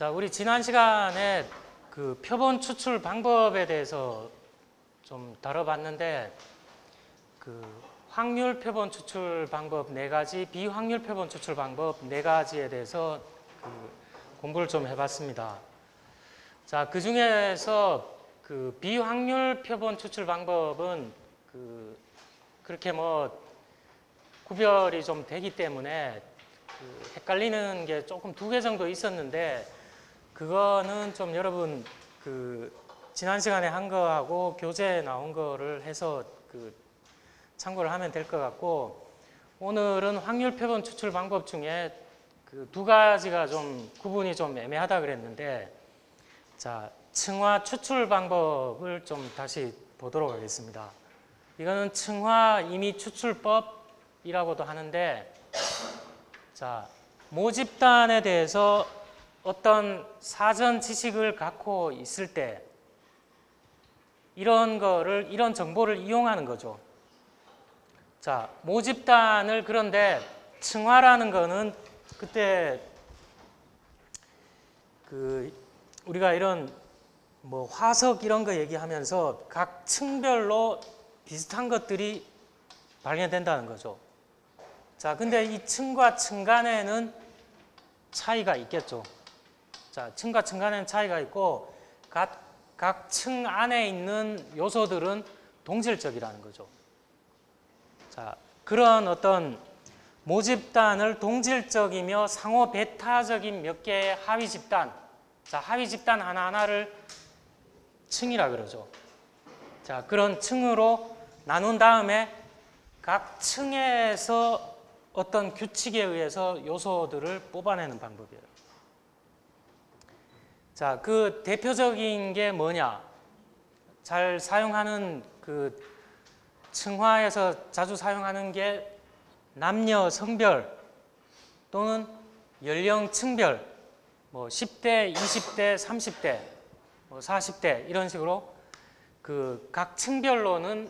자, 우리 지난 시간에 그 표본 추출 방법에 대해서 좀 다뤄봤는데, 그 확률 표본 추출 방법 4가지, 비확률 표본 추출 방법 4가지에 대해서 공부를 좀 해봤습니다. 자, 그 중에서 그 비확률 표본 추출 방법은 그렇게 뭐 구별이 좀 되기 때문에 헷갈리는 게 조금 2개 정도 있었는데, 그거는 좀 여러분 지난 시간에 한 거하고 교재에 나온 거를 해서 참고를 하면 될 것 같고, 오늘은 확률 표본 추출 방법 중에 2가지가 좀 구분이 좀 애매하다 그랬는데, 자, 층화 추출 방법을 좀 다시 보도록 하겠습니다. 이거는 층화 임의 추출법이라고도 하는데, 자, 모집단에 대해서 어떤 사전 지식을 갖고 있을 때 이런 정보를 이용하는 거죠. 자, 모집단을, 그런데 층화라는 거는 그때 우리가 이런 뭐 화석 이런 거 얘기하면서 각 층별로 비슷한 것들이 발견된다는 거죠. 자, 근데 이 층과 층 간에는 차이가 있겠죠. 자, 층과 층 간에는 차이가 있고, 각 층 안에 있는 요소들은 동질적이라는 거죠. 자, 그런 어떤 모집단을 동질적이며 상호 배타적인 몇 개의 하위 집단, 자, 하위 집단 하나하나를 층이라 그러죠. 자, 그런 층으로 나눈 다음에 각 층에서 어떤 규칙에 의해서 요소들을 뽑아내는 방법이에요. 자, 그 대표적인 게 뭐냐? 잘 사용하는 층화에서 자주 사용하는 게 남녀 성별 또는 연령층별, 뭐 10대, 20대, 30대, 뭐 40대 이런 식으로 각 층별로는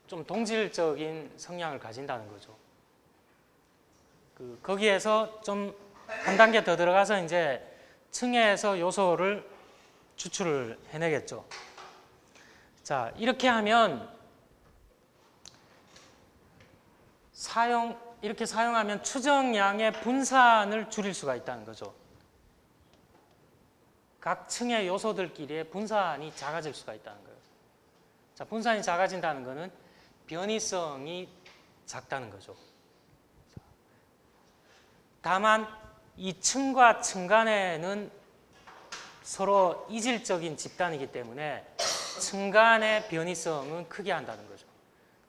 좀 동질적인 성향을 가진다는 거죠. 거기에서 좀 한 단계 더 들어가서 이제 층에서 요소를 추출을 해내겠죠. 자, 이렇게 하면 이렇게 사용하면 추정량의 분산을 줄일 수가 있다는 거죠. 각 층의 요소들끼리의 분산이 작아질 수가 있다는 거예요. 자, 분산이 작아진다는 거는 변이성이 작다는 거죠. 다만 이 층과 층 간에는 서로 이질적인 집단이기 때문에 층 간의 변이성은 크게 한다는 거죠.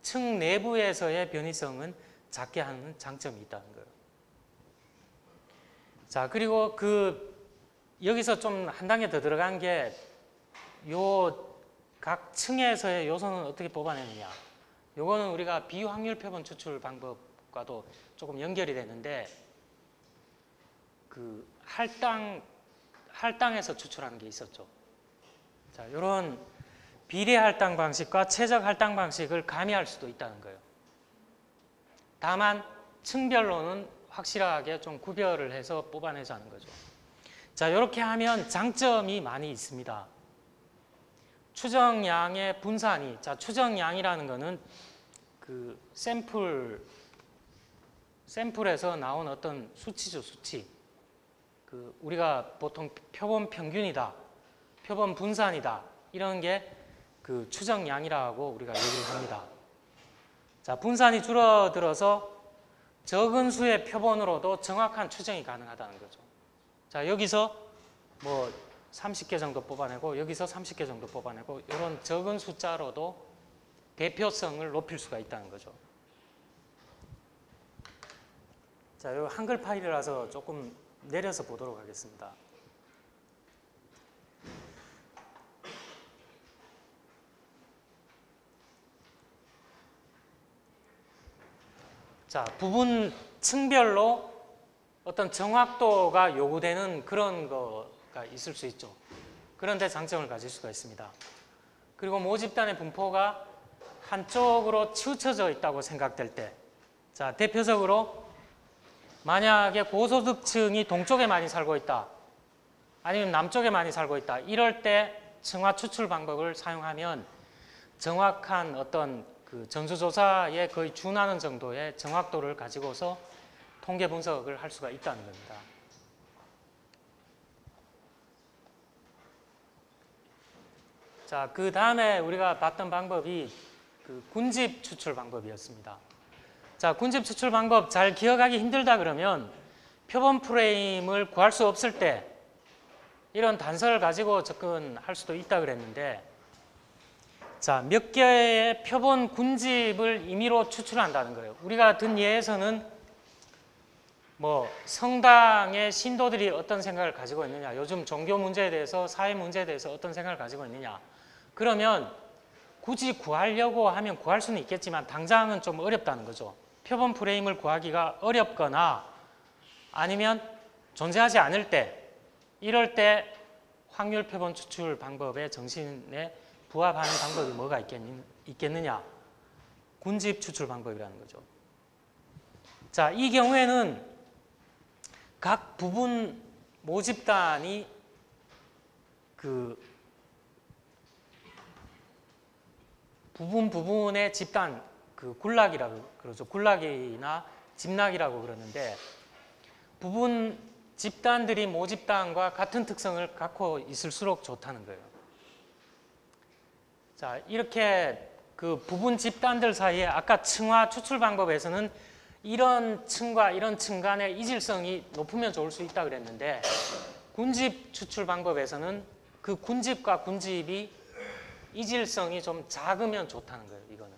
층 내부에서의 변이성은 작게 하는 장점이 있다는 거예요. 자, 그리고 여기서 좀 한 단계 더 들어간 게 각 층에서의 요소는 어떻게 뽑아내느냐. 요거는 우리가 비확률 표본 추출 방법과도 조금 연결이 되는데, 할당에서 추출하는 게 있었죠. 자, 이런 비례 할당 방식과 최적 할당 방식을 가미할 수도 있다는 거예요. 다만 층별로는 확실하게 좀 구별을 해서 뽑아내자는 거죠. 자, 이렇게 하면 장점이 많이 있습니다. 추정량의 분산이, 자, 추정량이라는 거는 샘플에서 나온 어떤 수치죠, 수치. 우리가 보통 표본 평균이다, 표본 분산이다, 이런 게 추정량이라고 우리가 얘기를 합니다. 자, 분산이 줄어들어서 적은 수의 표본으로도 정확한 추정이 가능하다는 거죠. 자, 여기서 뭐 30개 정도 뽑아내고 여기서 30개 정도 뽑아내고 이런 적은 숫자로도 대표성을 높일 수가 있다는 거죠. 자, 이 한글 파일이라서 조금 내려서 보도록 하겠습니다. 자, 부분 층별로 어떤 정확도가 요구되는 그런 거가 있을 수 있죠. 그런데 장점을 가질 수가 있습니다. 그리고 모집단의 분포가 한쪽으로 치우쳐져 있다고 생각될 때, 자, 대표적으로 만약에 고소득층이 동쪽에 많이 살고 있다. 아니면 남쪽에 많이 살고 있다. 이럴 때 층화 추출 방법을 사용하면 정확한 어떤 그 전수조사에 거의 준하는 정도의 정확도를 가지고서 통계 분석을 할 수가 있다는 겁니다. 자, 그 다음에 우리가 봤던 방법이 그 군집 추출 방법이었습니다. 자, 군집 추출 방법 잘 기억하기 힘들다 그러면 표본 프레임을 구할 수 없을 때 이런 단서를 가지고 접근할 수도 있다 그랬는데, 자, 몇 개의 표본 군집을 임의로 추출한다는 거예요. 우리가 든 예에서는 뭐 성당의 신도들이 어떤 생각을 가지고 있느냐, 요즘 종교 문제에 대해서, 사회 문제에 대해서 어떤 생각을 가지고 있느냐, 그러면 굳이 구하려고 하면 구할 수는 있겠지만 당장은 좀 어렵다는 거죠. 표본 프레임을 구하기가 어렵거나 아니면 존재하지 않을 때, 이럴 때 확률 표본 추출 방법의 정신에 부합하는 방법이 뭐가 있겠느냐? 군집 추출 방법이라는 거죠. 자, 이 경우에는 각 부분 모집단이 그 부분의 집단, 그 군락이라고 그러죠. 군락이나 집락이라고 그러는데, 부분 집단들이 모집단과 같은 특성을 갖고 있을수록 좋다는 거예요. 자, 이렇게 그 부분 집단들 사이에 아까 층화 추출 방법에서는 이런 층과 이런 층 간의 이질성이 높으면 좋을 수 있다 그랬는데, 군집 추출 방법에서는 그 군집과 군집이 이질성이 좀 작으면 좋다는 거예요, 이거는.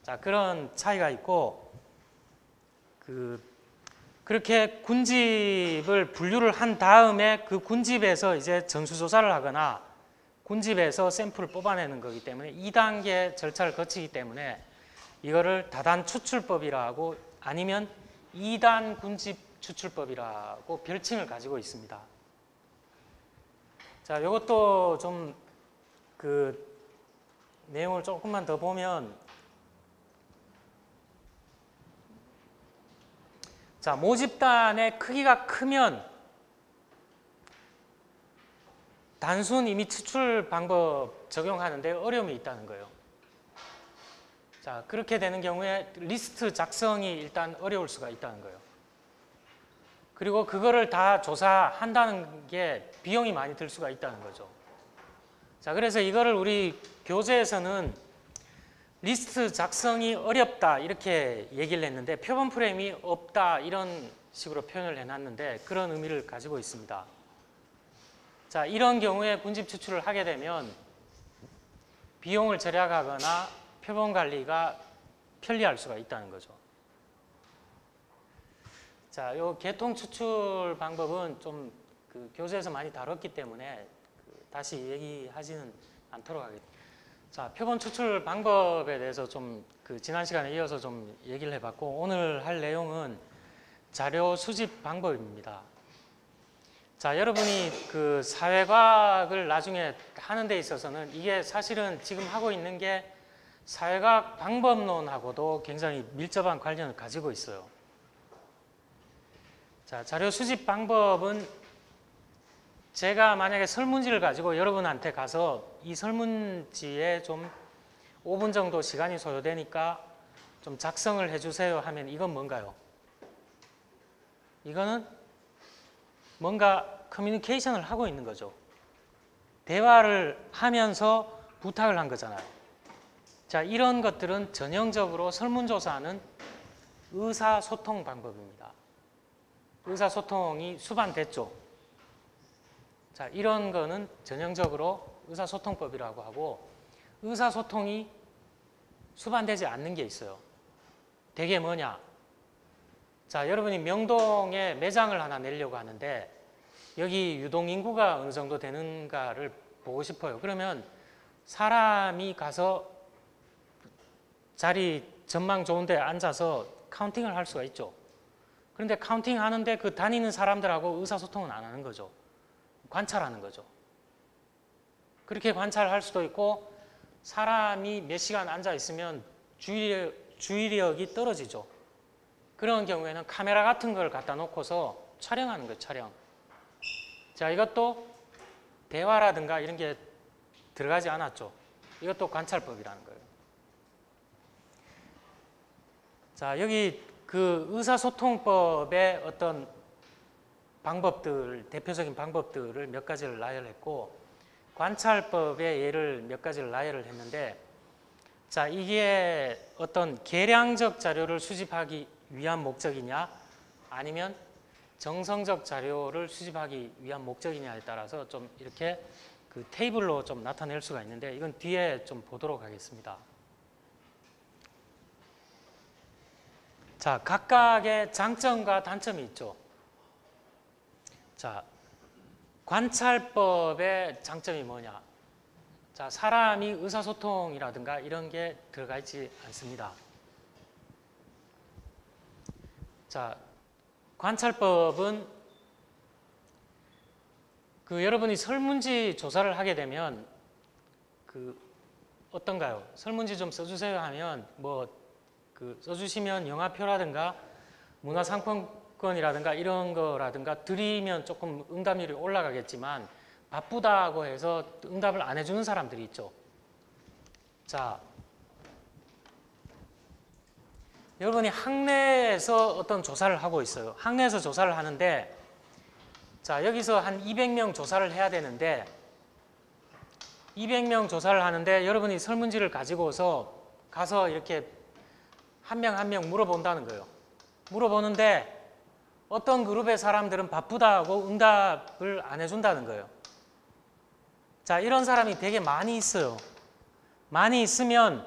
자, 그런 차이가 있고, 그렇게 군집을 분류를 한 다음에 그 군집에서 이제 전수조사를 하거나 군집에서 샘플을 뽑아내는 거기 때문에 2단계 절차를 거치기 때문에 이거를 다단 추출법이라고, 아니면 2단 군집 추출법이라고 별칭을 가지고 있습니다. 자, 이것도 좀 그 내용을 조금만 더 보면, 자, 모집단의 크기가 크면 단순 임의 추출 방법 적용하는데 어려움이 있다는 거예요. 자, 그렇게 되는 경우에 리스트 작성이 일단 어려울 수가 있다는 거예요. 그리고 그거를 다 조사한다는 게 비용이 많이 들 수가 있다는 거죠. 자, 그래서 이거를 우리 교재에서는 리스트 작성이 어렵다 이렇게 얘기를 했는데, 표본 프레임이 없다 이런 식으로 표현을 해놨는데 그런 의미를 가지고 있습니다. 자, 이런 경우에 군집 추출을 하게 되면 비용을 절약하거나 표본 관리가 편리할 수가 있다는 거죠. 자, 요 계통 추출 방법은 좀 그 교재에서 많이 다뤘기 때문에 다시 얘기하지는 않도록 하겠습니다. 자, 표본 추출 방법에 대해서 좀 그 지난 시간에 이어서 좀 얘기를 해봤고, 오늘 할 내용은 자료 수집 방법입니다. 자, 여러분이 그 사회과학을 나중에 하는 데 있어서는 이게 사실은 지금 하고 있는 게 사회과학 방법론하고도 굉장히 밀접한 관련을 가지고 있어요. 자, 자료 수집 방법은 제가 만약에 설문지를 가지고 여러분한테 가서 이 설문지에 좀 5분 정도 시간이 소요되니까 좀 작성을 해주세요 하면 이건 뭔가요? 이거는 뭔가 커뮤니케이션을 하고 있는 거죠. 대화를 하면서 부탁을 한 거잖아요. 자, 이런 것들은 전형적으로 설문조사는 의사소통 방법입니다. 의사소통이 수반됐죠. 자, 이런 거는 전형적으로 의사소통법이라고 하고, 의사소통이 수반되지 않는 게 있어요. 되게 뭐냐? 자, 여러분이 명동에 매장을 하나 내려고 하는데 여기 유동인구가 어느 정도 되는가를 보고 싶어요. 그러면 사람이 가서 자리 전망 좋은 데 앉아서 카운팅을 할 수가 있죠. 그런데 카운팅 하는데 그 다니는 사람들하고 의사소통은 안 하는 거죠. 관찰하는 거죠. 그렇게 관찰할 수도 있고, 사람이 몇 시간 앉아 있으면 주의력이 떨어지죠. 그런 경우에는 카메라 같은 걸 갖다 놓고서 촬영하는 거예요, 촬영. 자, 이것도 대화라든가 이런 게 들어가지 않았죠. 이것도 관찰법이라는 거예요. 자, 여기 그 의사소통법의 어떤 방법들, 대표적인 방법들을 몇 가지를 나열했고, 관찰법의 예를 몇 가지를 나열을 했는데, 자, 이게 어떤 계량적 자료를 수집하기 위한 목적이냐, 아니면 정성적 자료를 수집하기 위한 목적이냐에 따라서 좀 이렇게 그 테이블로 좀 나타낼 수가 있는데, 이건 뒤에 좀 보도록 하겠습니다. 자, 각각의 장점과 단점이 있죠. 자, 관찰법의 장점이 뭐냐? 자, 사람이 의사소통이라든가 이런 게 들어가 있지 않습니다. 자, 관찰법은 그 여러분이 설문지 조사를 하게 되면 그 어떤가요? 설문지 좀 써주세요 하면 뭐 그 써주시면 영화표라든가 문화상품권이라든가 이런 거라든가 드리면 조금 응답률이 올라가겠지만 바쁘다고 해서 응답을 안 해주는 사람들이 있죠. 자, 여러분이 학내에서 어떤 조사를 하고 있어요. 학내에서 조사를 하는데, 자, 여기서 한 200명 조사를 해야 되는데, 200명 조사를 하는데 여러분이 설문지를 가지고서 가서 이렇게 한 명 한 명 물어본다는 거예요. 물어보는데 어떤 그룹의 사람들은 바쁘다고 응답을 안 해준다는 거예요. 자, 이런 사람이 되게 많이 있어요. 많이 있으면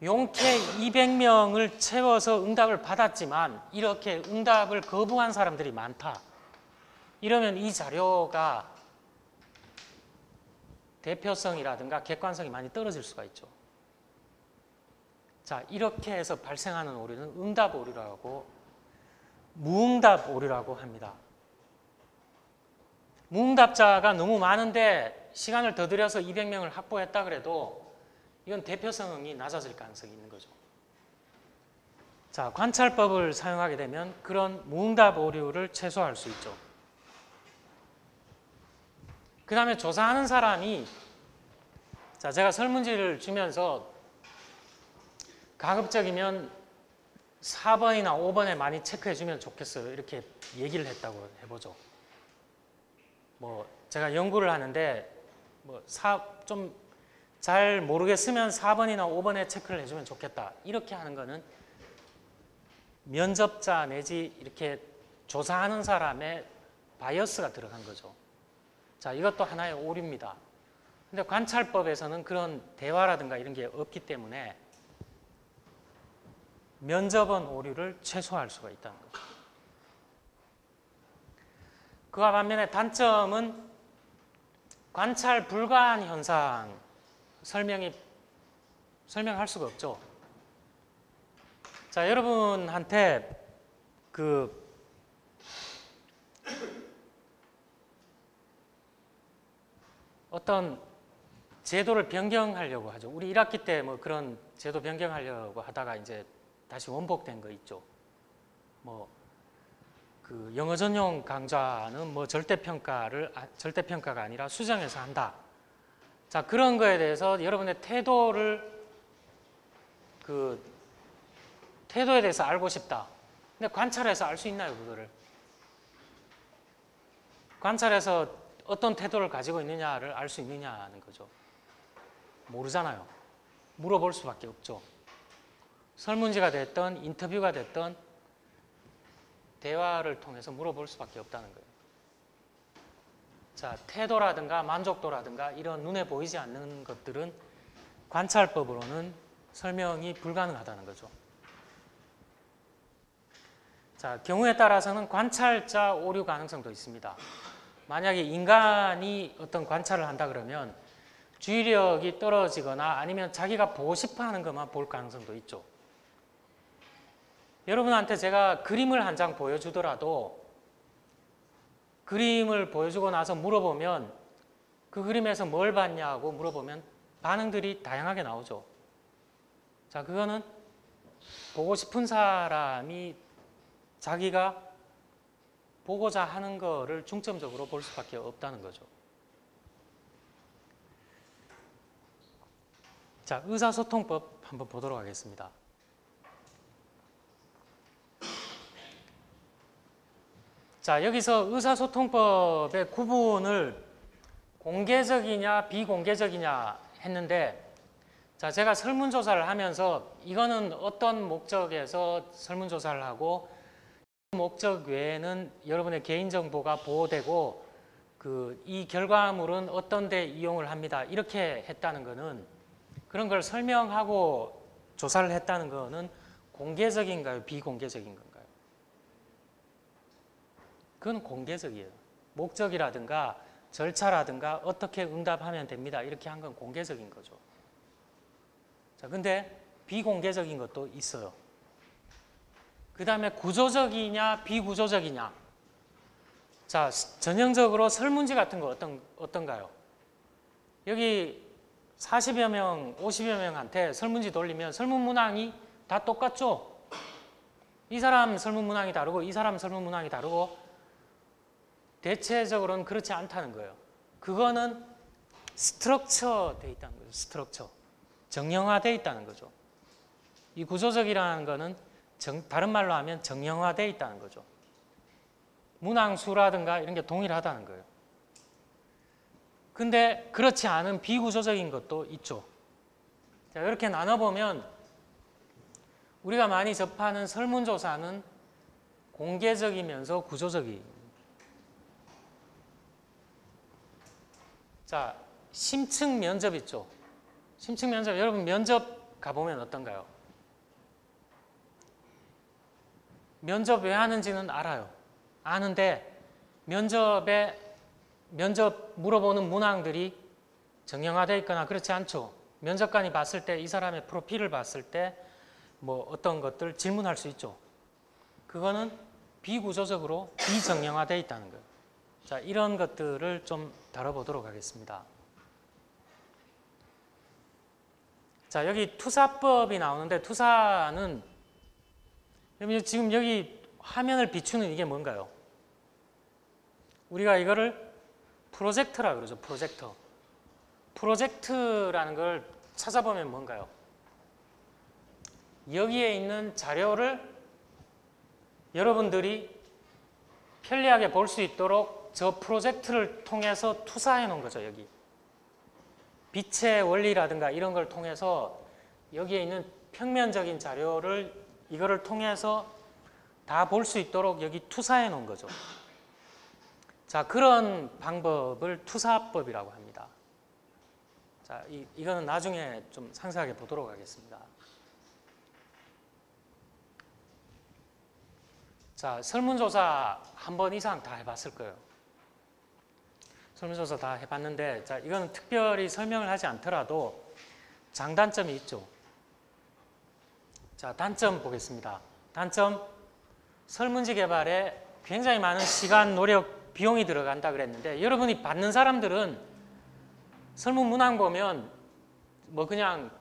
용케 200명을 채워서 응답을 받았지만 이렇게 응답을 거부한 사람들이 많다. 이러면 이 자료가 대표성이라든가 객관성이 많이 떨어질 수가 있죠. 자, 이렇게 해서 발생하는 오류는 응답 오류라고, 무응답 오류라고 합니다. 무응답자가 너무 많은데 시간을 더 들여서 200명을 확보했다 그래도 이건 대표성이 낮아질 가능성이 있는 거죠. 자, 관찰법을 사용하게 되면 그런 무응답 오류를 최소화할 수 있죠. 그 다음에 조사하는 사람이, 자, 제가 설문지를 주면서 가급적이면 4번이나 5번에 많이 체크해 주면 좋겠어요. 이렇게 얘기를 했다고 해보죠. 뭐 제가 연구를 하는데 뭐 좀 잘 모르겠으면 4번이나 5번에 체크를 해주면 좋겠다. 이렇게 하는 거는 면접자 내지 이렇게 조사하는 사람의 바이어스가 들어간 거죠. 자, 이것도 하나의 오류입니다. 근데 관찰법에서는 그런 대화라든가 이런 게 없기 때문에 면접원 오류를 최소화할 수가 있다는 거죠. 그와 반면에 단점은 관찰 불가한 현상, 설명할 수가 없죠. 자, 여러분한테 어떤 제도를 변경하려고 하죠. 우리 1학기 때 뭐 그런 제도 변경하려고 하다가 이제 다시 원복된 거 있죠. 뭐 그 영어 전용 강좌는 뭐 절대평가가 아니라 수정해서 한다. 자, 그런 거에 대해서 여러분의 태도에 대해서 알고 싶다. 근데 관찰해서 알 수 있나요, 그거를? 관찰해서 어떤 태도를 가지고 있느냐를 알 수 있느냐는 거죠. 모르잖아요. 물어볼 수밖에 없죠. 설문지가 됐던 인터뷰가 됐던 대화를 통해서 물어볼 수밖에 없다는 거예요. 자, 태도라든가 만족도라든가 이런 눈에 보이지 않는 것들은 관찰법으로는 설명이 불가능하다는 거죠. 자, 경우에 따라서는 관찰자 오류 가능성도 있습니다. 만약에 인간이 어떤 관찰을 한다 그러면 주의력이 떨어지거나 아니면 자기가 보고 싶어 하는 것만 볼 가능성도 있죠. 여러분한테 제가 그림을 한 장 보여주더라도 그림을 보여주고 나서 물어보면 그 그림에서 뭘 봤냐고 물어보면 반응들이 다양하게 나오죠. 자, 그거는 보고 싶은 사람이 자기가 보고자 하는 거를 중점적으로 볼 수밖에 없다는 거죠. 자, 의사소통법 한번 보도록 하겠습니다. 자, 여기서 의사소통법의 구분을 공개적이냐 비공개적이냐 했는데, 자, 제가 설문조사를 하면서 이거는 어떤 목적에서 설문조사를 하고 그 목적 외에는 여러분의 개인정보가 보호되고 이 결과물은 어떤 데 이용을 합니다. 이렇게 했다는 거는, 그런 걸 설명하고 조사를 했다는 거는 공개적인가요? 비공개적인 건가요? 그건 공개적이에요. 목적이라든가 절차라든가 어떻게 응답하면 됩니다. 이렇게 한 건 공개적인 거죠. 자, 근데 비공개적인 것도 있어요. 그 다음에 구조적이냐 비구조적이냐. 자, 전형적으로 설문지 같은 거 어떤가요? 여기 40여 명, 50여 명한테 설문지 돌리면 설문 문항이 다 똑같죠? 이 사람 설문 문항이 다르고 이 사람 설문 문항이 다르고, 대체적으로는 그렇지 않다는 거예요. 그거는 스트럭처 돼 있다는 거죠. 스트럭처. 정형화되어 있다는 거죠. 이 구조적이라는 거는 다른 말로 하면 정형화되어 있다는 거죠. 문항수라든가 이런 게 동일하다는 거예요. 근데 그렇지 않은 비구조적인 것도 있죠. 자, 이렇게 나눠보면 우리가 많이 접하는 설문조사는 공개적이면서 구조적입니다. 자, 심층 면접 있죠. 심층 면접, 여러분 면접 가보면 어떤가요? 면접 왜 하는지는 알아요. 아는데 면접 물어보는 문항들이 정형화되어 있거나 그렇지 않죠. 면접관이 봤을 때 이 사람의 프로필을 봤을 때 뭐 어떤 것들 질문할 수 있죠. 그거는 비구조적으로 비정형화되어 있다는 거예요. 자, 이런 것들을 좀 다뤄보도록 하겠습니다. 자, 여기 투사법이 나오는데, 투사는 지금 여기 화면을 비추는 이게 뭔가요? 우리가 이거를 프로젝터라 그러죠. 프로젝터. 프로젝트라는 걸 찾아보면 뭔가요? 여기에 있는 자료를 여러분들이 편리하게 볼 수 있도록 저 프로젝트를 통해서 투사해 놓은 거죠. 여기 빛의 원리라든가 이런 걸 통해서 여기에 있는 평면적인 자료를 이거를 통해서 다 볼 수 있도록 여기 투사해 놓은 거죠. 자, 그런 방법을 투사법이라고 합니다. 자, 이거는 나중에 좀 상세하게 보도록 하겠습니다. 자, 설문조사 한 번 이상 다 해봤을 거예요. 설문조사 다 해봤는데, 자, 이거는 특별히 설명을 하지 않더라도 장단점이 있죠. 자, 단점 보겠습니다. 단점, 설문지 개발에 굉장히 많은 시간, 노력, 비용이 들어간다 그랬는데, 여러분이 받는 사람들은 설문 문항 보면 뭐 그냥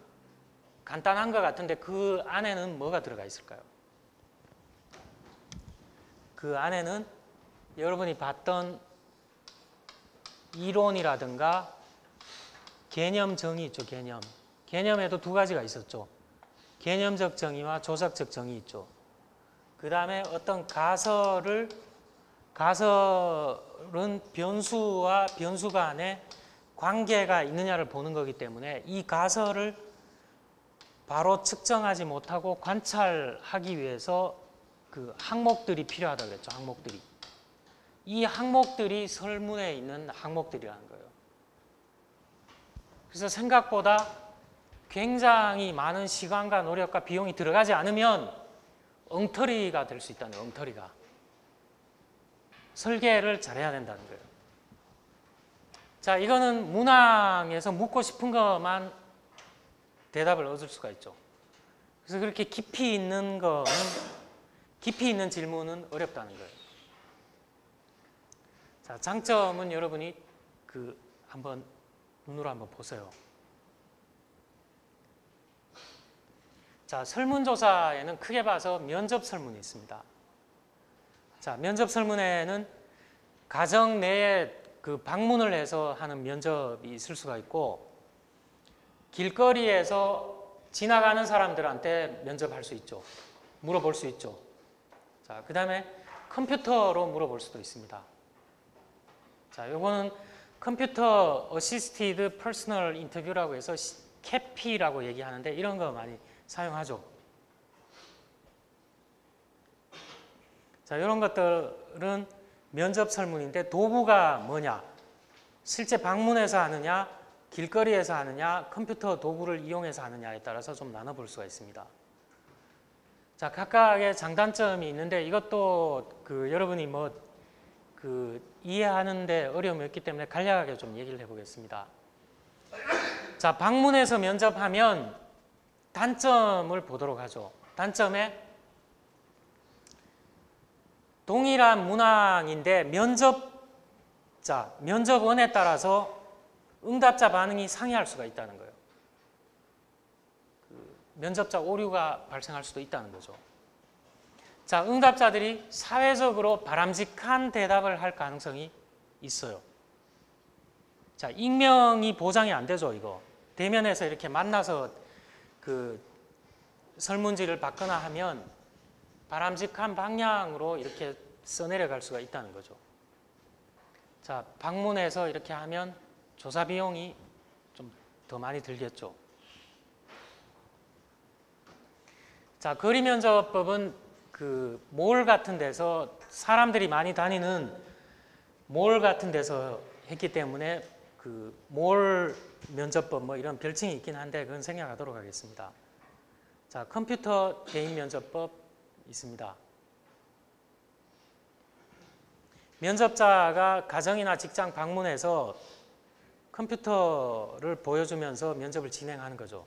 간단한 것 같은데 그 안에는 뭐가 들어가 있을까요? 그 안에는 여러분이 봤던 이론이라든가 개념 정의 있죠. 개념에도 두 가지가 있었죠. 개념적 정의와 조작적 정의 있죠. 그 다음에 어떤 가설은 변수와 변수 간에 관계가 있느냐를 보는 거기 때문에 이 가설을 바로 측정하지 못하고 관찰하기 위해서 그 항목들이 필요하다고 그랬죠. 항목들이. 이 항목들이 설문에 있는 항목들이라는 거예요. 그래서 생각보다 굉장히 많은 시간과 노력과 비용이 들어가지 않으면 엉터리가 될 수 있다는 거예요. 엉터리가. 설계를 잘해야 된다는 거예요. 자, 이거는 문항에서 묻고 싶은 것만 대답을 얻을 수가 있죠. 그래서 그렇게 깊이 있는 질문은 어렵다는 거예요. 자, 장점은 여러분이 한번 눈으로 한번 보세요. 자, 설문조사에는 크게 봐서 면접 설문이 있습니다. 자, 면접 설문에는 가정 내에 그 방문을 해서 하는 면접이 있을 수가 있고, 길거리에서 지나가는 사람들한테 면접할 수 있죠. 물어볼 수 있죠. 자, 그 다음에 컴퓨터로 물어볼 수도 있습니다. 자, 요거는 컴퓨터 어시스티드 퍼스널 인터뷰라고 해서 캐피라고 얘기하는데 이런 거 많이 사용하죠. 자, 이런 것들은 면접 설문인데 도구가 뭐냐? 실제 방문해서 하느냐, 길거리에서 하느냐, 컴퓨터 도구를 이용해서 하느냐에 따라서 좀 나눠볼 수가 있습니다. 자, 각각의 장단점이 있는데 이것도 여러분이 이해하는데 어려움이 없기 때문에 간략하게 좀 얘기를 해보겠습니다. 자, 방문해서 면접하면 단점을 보도록 하죠. 단점에 동일한 문항인데 면접원에 따라서 응답자 반응이 상이할 수가 있다는 거예요. 면접자 오류가 발생할 수도 있다는 거죠. 자, 응답자들이 사회적으로 바람직한 대답을 할 가능성이 있어요. 자, 익명이 보장이 안 되죠, 이거. 대면에서 이렇게 만나서 설문지를 받거나 하면 바람직한 방향으로 이렇게 써내려갈 수가 있다는 거죠. 자, 방문해서 이렇게 하면 조사 비용이 좀 더 많이 들겠죠. 자, 거리 면접법은 몰 같은 데서 사람들이 많이 다니는 몰 같은 데서 했기 때문에 몰 면접법 이런 별칭이 있긴 한데 그건 생략하도록 하겠습니다. 자, 컴퓨터 대인 면접법 있습니다. 면접자가 가정이나 직장 방문해서 컴퓨터를 보여주면서 면접을 진행하는 거죠.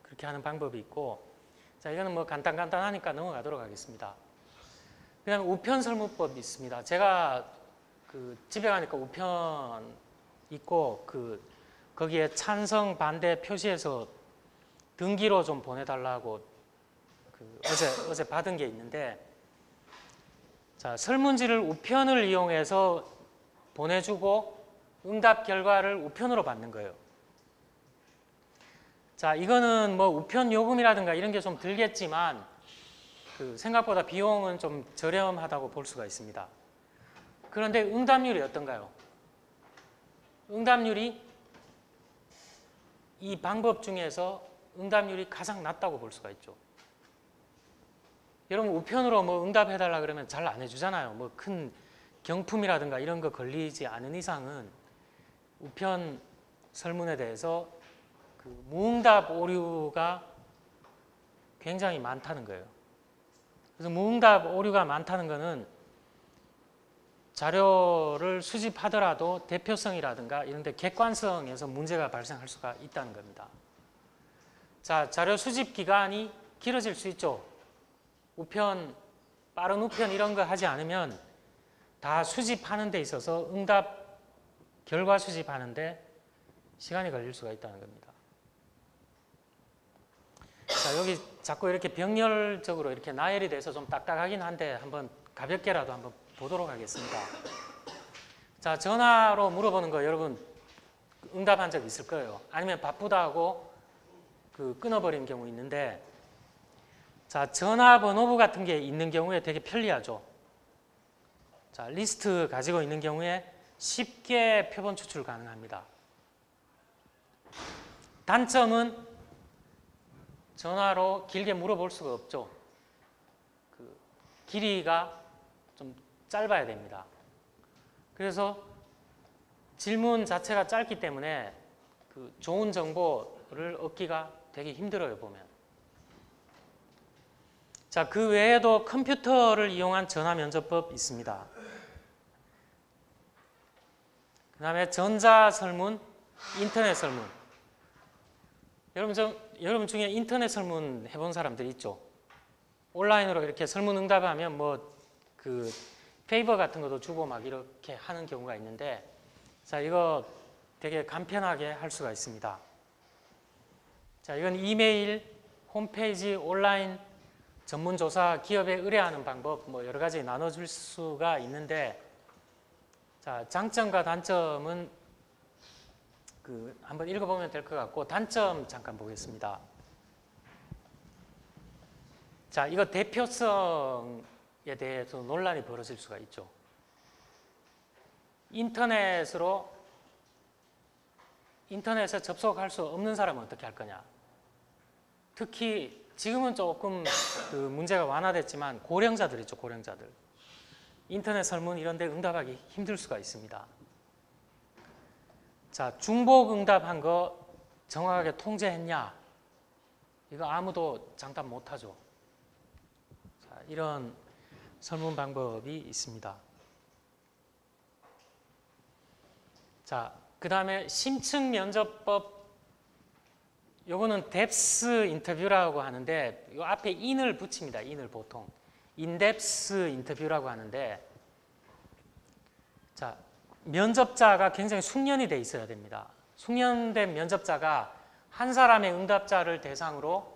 그렇게 하는 방법이 있고, 자, 이거는 간단하니까 넘어가도록 하겠습니다. 그 다음에 우편 설문법이 있습니다. 제가 집에 가니까 우편 있고, 거기에 찬성, 반대 표시해서 등기로 좀 보내달라고 어제 받은 게 있는데, 자, 설문지를 우편을 이용해서 보내주고 응답 결과를 우편으로 받는 거예요. 자, 이거는 우편 요금이라든가 이런 게 좀 들겠지만 생각보다 비용은 좀 저렴하다고 볼 수가 있습니다. 그런데 응답률이 어떤가요? 응답률이 이 방법 중에서 응답률이 가장 낮다고 볼 수가 있죠. 여러분 우편으로 응답해달라 그러면 잘 안 해주잖아요. 큰 경품이라든가 이런 거 걸리지 않은 이상은 우편 설문에 대해서 무응답 오류가 굉장히 많다는 거예요. 그래서 무응답 오류가 많다는 거는 자료를 수집하더라도 대표성이라든가 이런 데 객관성에서 문제가 발생할 수가 있다는 겁니다. 자, 자료 수집 기간이 길어질 수 있죠. 빠른 우편 이런 거 하지 않으면 다 수집하는 데 있어서 응답 결과 수집하는 데 시간이 걸릴 수가 있다는 겁니다. 자, 여기 자꾸 이렇게 병렬적으로 이렇게 나열이 돼서 좀 딱딱하긴 한데 한번 가볍게라도 한번 보도록 하겠습니다. 자, 전화로 물어보는 거 여러분 응답한 적 있을 거예요. 아니면 바쁘다 하고 끊어버린 경우 있는데, 자, 전화번호부 같은 게 있는 경우에 되게 편리하죠. 자, 리스트 가지고 있는 경우에 쉽게 표본 추출 가능합니다. 단점은 전화로 길게 물어볼 수가 없죠. 길이가 좀 짧아야 됩니다. 그래서 질문 자체가 짧기 때문에 좋은 정보를 얻기가 되게 힘들어요, 보면. 자, 그 외에도 컴퓨터를 이용한 전화 면접법 있습니다. 그 다음에 전자설문, 인터넷 설문. 여러분 중에 인터넷 설문 해본 사람들 있죠? 온라인으로 이렇게 설문 응답하면 페이버 같은 것도 주고 이렇게 하는 경우가 있는데, 자, 이거 되게 간편하게 할 수가 있습니다. 자, 이건 이메일, 홈페이지, 온라인 전문조사 기업에 의뢰하는 방법 뭐 여러 가지 나눠줄 수가 있는데, 자, 장점과 단점은 한번 읽어보면 될 것 같고, 단점 잠깐 보겠습니다. 자, 이거 대표성에 대해서 논란이 벌어질 수가 있죠. 인터넷에 접속할 수 없는 사람은 어떻게 할 거냐. 특히 지금은 조금 문제가 완화됐지만 고령자들 있죠, 고령자들. 인터넷 설문 이런 데 응답하기 힘들 수가 있습니다. 자, 중복 응답한 거 정확하게 통제했냐? 이거 아무도 장담 못하죠. 자, 이런 설문 방법이 있습니다. 자, 그 다음에 심층 면접법, 요거는 뎁스 인터뷰라고 하는데, 요 앞에 인을 붙입니다. 인을 보통. 인뎁스 인터뷰라고 하는데, 자, 면접자가 굉장히 숙련이 돼 있어야 됩니다. 숙련된 면접자가 한 사람의 응답자를 대상으로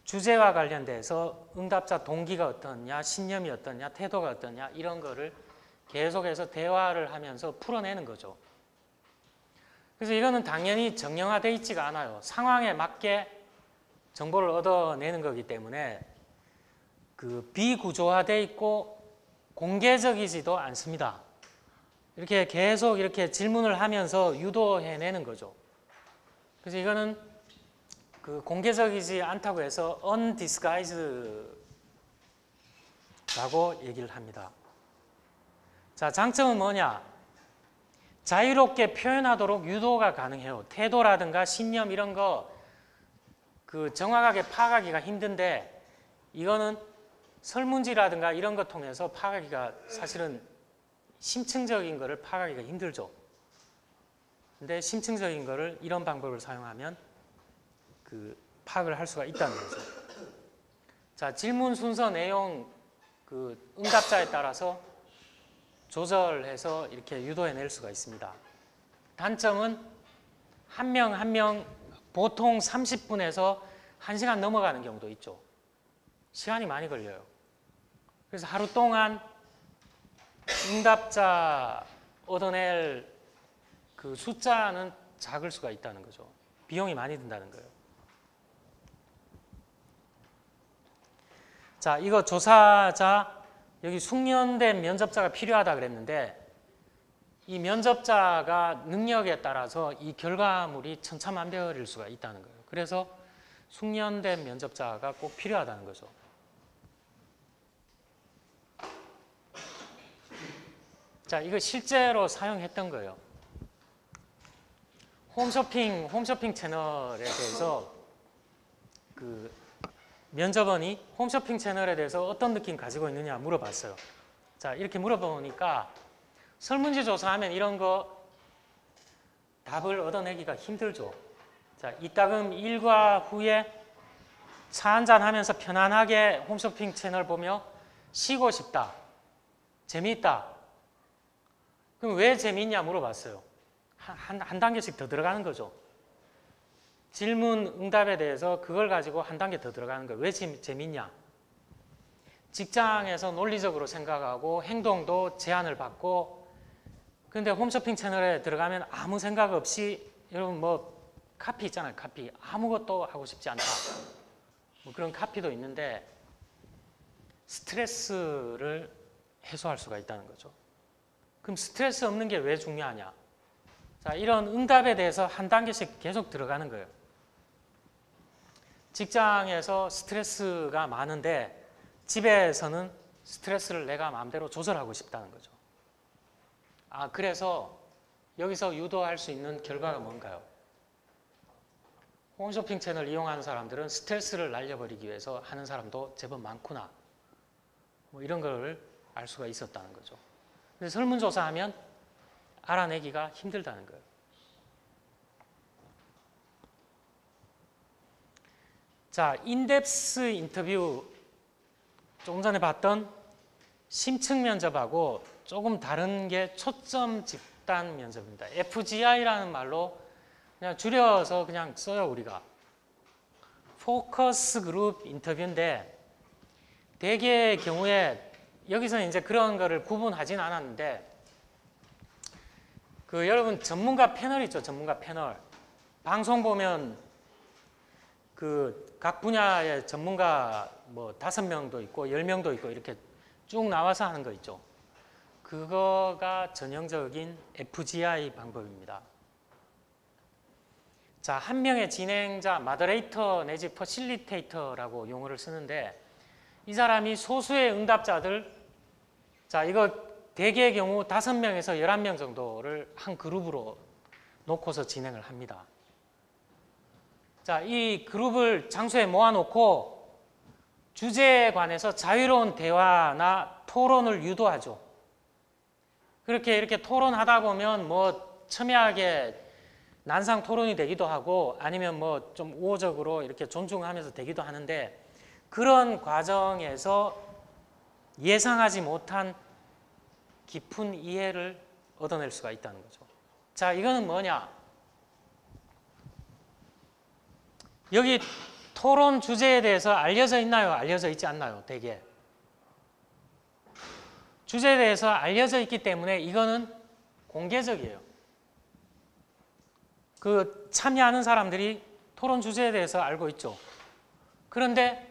주제와 관련돼서 응답자 동기가 어떠냐, 신념이 어떠냐, 태도가 어떠냐, 이런 거를 계속해서 대화를 하면서 풀어내는 거죠. 그래서 이거는 당연히 정형화되어 있지가 않아요. 상황에 맞게 정보를 얻어내는 거기 때문에 비구조화되어 있고 공개적이지도 않습니다. 이렇게 계속 이렇게 질문을 하면서 유도해내는 거죠. 그래서 이거는 공개적이지 않다고 해서 undisguised라고 얘기를 합니다. 자, 장점은 뭐냐? 자유롭게 표현하도록 유도가 가능해요. 태도라든가 신념 이런 거 정확하게 파악하기가 힘든데, 이거는 설문지라든가 이런 거 통해서 파악하기가 사실은 심층적인 거를 파악하기가 힘들죠. 근데 심층적인 거를 이런 방법을 사용하면 파악을 할 수가 있다는 거죠. 자, 질문 순서 내용 응답자에 따라서 조절해서 이렇게 유도해낼 수가 있습니다. 단점은 한 명 한 명 보통 30분에서 1시간 넘어가는 경우도 있죠. 시간이 많이 걸려요. 그래서 하루 동안 응답자 얻어낼 숫자는 작을 수가 있다는 거죠. 비용이 많이 든다는 거예요. 자, 이거 조사자, 여기 숙련된 면접자가 필요하다 그랬는데, 이 면접자가 능력에 따라서 이 결과물이 천차만별일 수가 있다는 거예요. 그래서 숙련된 면접자가 꼭 필요하다는 거죠. 자, 이거 실제로 사용했던 거예요. 홈쇼핑 채널에 대해서 면접원이 홈쇼핑 채널에 대해서 어떤 느낌 가지고 있느냐 물어봤어요. 자, 이렇게 물어보니까 설문지 조사하면 이런 거 답을 얻어내기가 힘들죠. 자, 이따금 일과 후에 차 한잔 하면서 편안하게 홈쇼핑 채널 보며 쉬고 싶다. 재미있다. 그럼 왜 재미있냐 물어봤어요. 한 단계씩 더 들어가는 거죠. 질문 응답에 대해서 그걸 가지고 한 단계 더 들어가는 거예요. 왜 재밌냐? 직장에서 논리적으로 생각하고 행동도 제한을 받고, 근데 홈쇼핑 채널에 들어가면 아무 생각 없이, 여러분 카피 있잖아요. 카피. 아무것도 하고 싶지 않다. 그런 카피도 있는데 스트레스를 해소할 수가 있다는 거죠. 그럼 스트레스 없는 게 왜 중요하냐? 자, 이런 응답에 대해서 한 단계씩 계속 들어가는 거예요. 직장에서 스트레스가 많은데 집에서는 스트레스를 내가 마음대로 조절하고 싶다는 거죠. 아, 그래서 여기서 유도할 수 있는 결과가 뭔가요? 홈쇼핑 채널 이용하는 사람들은 스트레스를 날려버리기 위해서 하는 사람도 제법 많구나. 이런 걸 알 수가 있었다는 거죠. 근데 설문조사하면 알아내기가 힘들다는 거예요. 자, 인뎁스 인터뷰, 조금 전에 봤던 심층 면접하고 조금 다른 게 초점 집단 면접입니다. FGI라는 말로 그냥 줄여서 그냥 써요, 우리가. 포커스 그룹 인터뷰인데 대개의 경우에 여기서 이제 그런 거를 구분하진 않았는데 그 여러분 전문가 패널 있죠. 전문가 패널. 방송 보면 그 각 분야의 전문가 뭐 5명도 있고 10명도 있고 이렇게 쭉 나와서 하는 거 있죠. 그거가 전형적인 FGI 방법입니다. 자, 한 명의 진행자, 마더레이터 내지 퍼실리테이터라고 용어를 쓰는데 이 사람이 소수의 응답자들, 자, 이거 대개의 경우 5명에서 11명 정도를 한 그룹으로 놓고서 진행을 합니다. 자, 이 그룹을 장소에 모아놓고 주제에 관해서 자유로운 대화나 토론을 유도하죠. 그렇게 이렇게 토론하다 보면 뭐 첨예하게 난상 토론이 되기도 하고 아니면 뭐 좀 우호적으로 이렇게 존중하면서 되기도 하는데 그런 과정에서 예상하지 못한 깊은 이해를 얻어낼 수가 있다는 거죠. 자, 이거는 뭐냐? 여기 토론 주제에 대해서 알려져 있나요? 알려져 있지 않나요? 대개. 주제에 대해서 알려져 있기 때문에 이거는 공개적이에요. 그 참여하는 사람들이 토론 주제에 대해서 알고 있죠. 그런데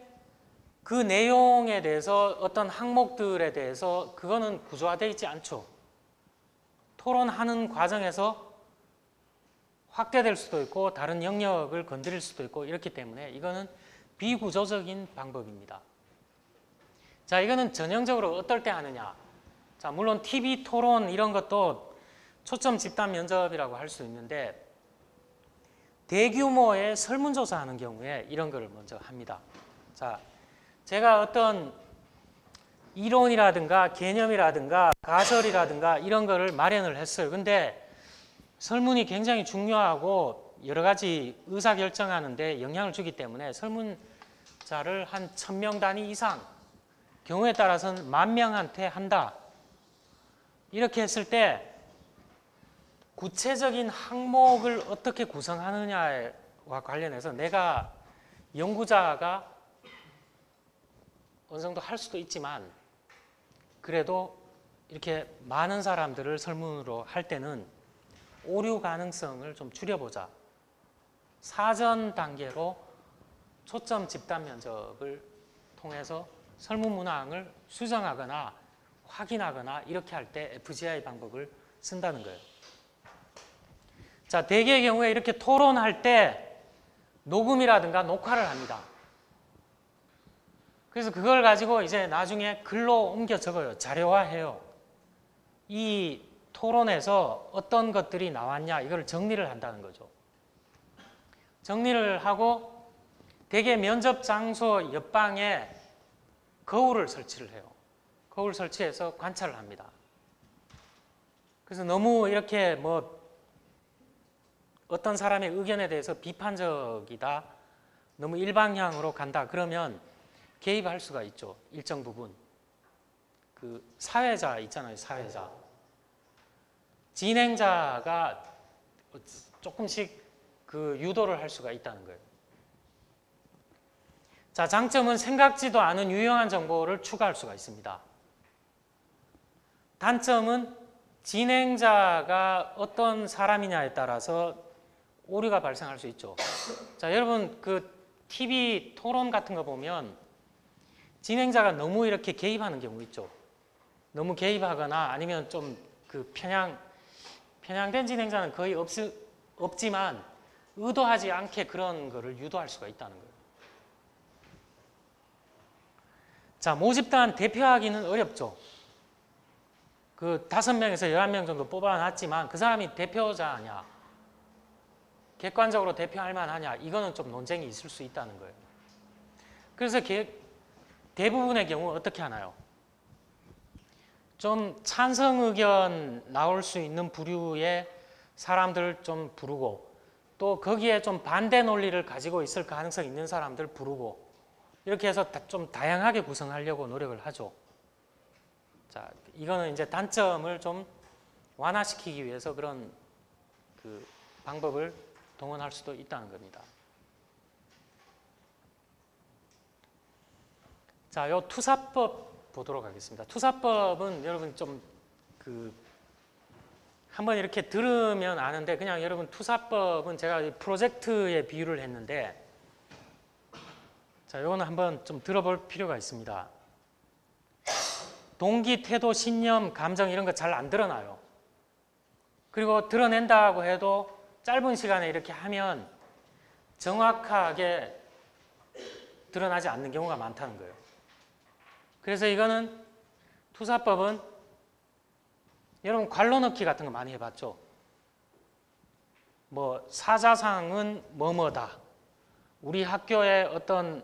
그 내용에 대해서 어떤 항목들에 대해서 그거는 구조화되어 있지 않죠. 토론하는 과정에서 확대될 수도 있고 다른 영역을 건드릴 수도 있고 이렇기 때문에 이거는 비구조적인 방법입니다. 자, 이거는 전형적으로 어떨 때 하느냐. 자, 물론 TV 토론 이런 것도 초점 집단 면접이라고 할 수 있는데 대규모의 설문조사하는 경우에 이런 거를 먼저 합니다. 자, 제가 어떤 이론이라든가 개념이라든가 가설이라든가 이런 거를 마련을 했어요. 근데 설문이 굉장히 중요하고 여러 가지 의사결정하는 데 영향을 주기 때문에 설문자를 한 1000명 단위 이상, 경우에 따라서는 10,000명한테 한다. 이렇게 했을 때 구체적인 항목을 어떻게 구성하느냐와 관련해서 내가 연구자가 어느 정도 할 수도 있지만 그래도 이렇게 많은 사람들을 설문으로 할 때는 오류 가능성을 좀 줄여보자. 사전 단계로 초점 집단 면접을 통해서 설문 문항을 수정하거나 확인하거나 이렇게 할 때 FGI 방법을 쓴다는 거예요. 자, 대개의 경우에 이렇게 토론할 때 녹음이라든가 녹화를 합니다. 그래서 그걸 가지고 이제 나중에 글로 옮겨 적어요. 자료화해요. 이 토론에서 어떤 것들이 나왔냐 이걸 정리를 한다는 거죠. 정리를 하고 대개 면접 장소 옆방에 거울을 설치를 해요. 거울 설치해서 관찰을 합니다. 그래서 너무 이렇게 뭐 어떤 사람의 의견에 대해서 비판적이다, 너무 일방향으로 간다 그러면 개입할 수가 있죠. 일정 부분. 그 사회자 있잖아요. 사회자. 진행자가 조금씩 그 유도를 할 수가 있다는 거예요. 자, 장점은 생각지도 않은 유용한 정보를 추가할 수가 있습니다. 단점은 진행자가 어떤 사람이냐에 따라서 오류가 발생할 수 있죠. 자, 여러분 그 TV 토론 같은 거 보면 진행자가 너무 이렇게 개입하는 경우 있죠. 너무 개입하거나 아니면 좀 그 편향된 진행자는 거의 없지만 의도하지 않게 그런 거를 유도할 수가 있다는 거예요. 자, 모집단 대표하기는 어렵죠. 그 5명에서 11명 정도 뽑아놨지만 그 사람이 대표자냐, 객관적으로 대표할 만하냐, 이거는 좀 논쟁이 있을 수 있다는 거예요. 그래서 대부분의 경우 어떻게 하나요? 좀 찬성 의견 나올 수 있는 부류의 사람들을 좀 부르고 또 거기에 좀 반대 논리를 가지고 있을 가능성이 있는 사람들 부르고 이렇게 해서 좀 다양하게 구성하려고 노력을 하죠. 자, 이거는 이제 단점을 좀 완화시키기 위해서 그런 그 방법을 동원할 수도 있다는 겁니다. 자, 요 투사법 보도록 하겠습니다. 투사법은 여러분 좀 한번 이렇게 들으면 아는데, 그냥 여러분 투사법은 제가 이 프로젝트에 비유를 했는데, 자, 요거는 한번 좀 들어볼 필요가 있습니다. 동기, 태도, 신념, 감정 이런 거 잘 안 드러나요. 그리고 드러낸다고 해도 짧은 시간에 이렇게 하면 정확하게 드러나지 않는 경우가 많다는 거예요. 그래서 이거는 투사법은 여러분 괄호 넣기 같은 거 많이 해봤죠? 뭐 사자상은 뭐뭐다. 우리 학교의 어떤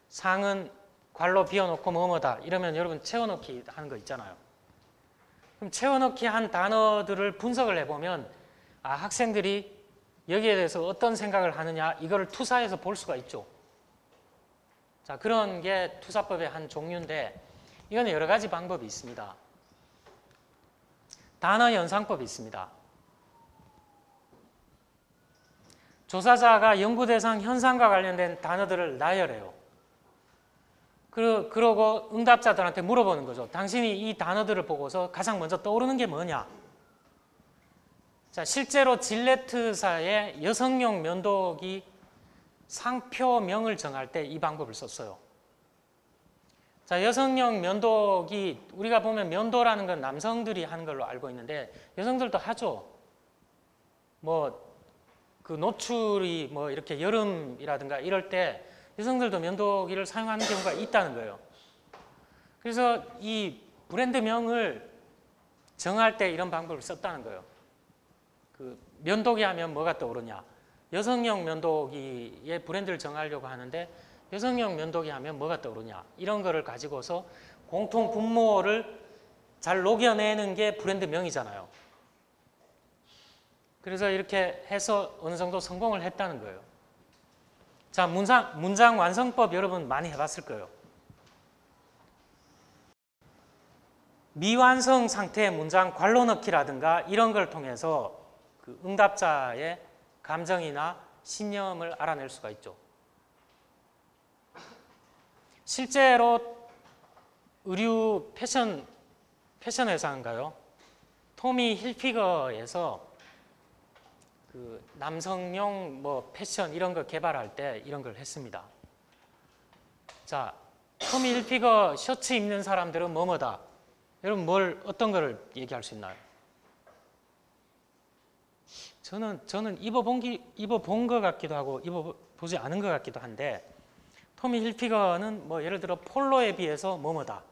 상은 괄호 비워놓고 뭐뭐다. 이러면 여러분 채워넣기 하는 거 있잖아요. 그럼 채워넣기 한 단어들을 분석을 해보면 학생들이 여기에 대해서 어떤 생각을 하느냐 이거를 투사해서 볼 수가 있죠. 자, 그런 게 투사법의 한 종류인데 이거는 여러 가지 방법이 있습니다. 단어 연상법이 있습니다. 조사자가 연구 대상 현상과 관련된 단어들을 나열해요. 그러고 응답자들한테 물어보는 거죠. 당신이 이 단어들을 보고서 가장 먼저 떠오르는 게 뭐냐? 자, 실제로 질레트사의 여성용 면도기 상표명을 정할 때 이 방법을 썼어요. 자, 여성용 면도기, 우리가 보면 면도라는 건 남성들이 하는 걸로 알고 있는데 여성들도 하죠. 노출이 이렇게 여름이라든가 이럴 때 여성들도 면도기를 사용하는 경우가 있다는 거예요. 그래서 이 브랜드명을 정할 때 이런 방법을 썼다는 거예요. 면도기 하면 뭐가 떠오르냐? 여성용 면도기의 브랜드를 정하려고 하는데 여성용 면도기 하면 뭐가 떠오르냐? 이런 거를 가지고서 공통 분모를 잘 녹여내는 게 브랜드명이잖아요. 그래서 이렇게 해서 어느 정도 성공을 했다는 거예요. 자, 문장 완성법 여러분 많이 해봤을 거예요. 미완성 상태의 문장 괄호 넣기라든가 이런 걸 통해서 응답자의 감정이나 신념을 알아낼 수가 있죠. 실제로 의류 패션 회사인가요? 토미 힐피거에서 남성용 패션 이런 거 개발할 때 이런 걸 했습니다. 자, 토미 힐피거 셔츠 입는 사람들은 뭐뭐다. 여러분 어떤 거를 얘기할 수 있나요? 저는 입어본 것 같기도 하고 입어보지 않은 것 같기도 한데 토미 힐피거는 예를 들어 폴로에 비해서 뭐뭐다.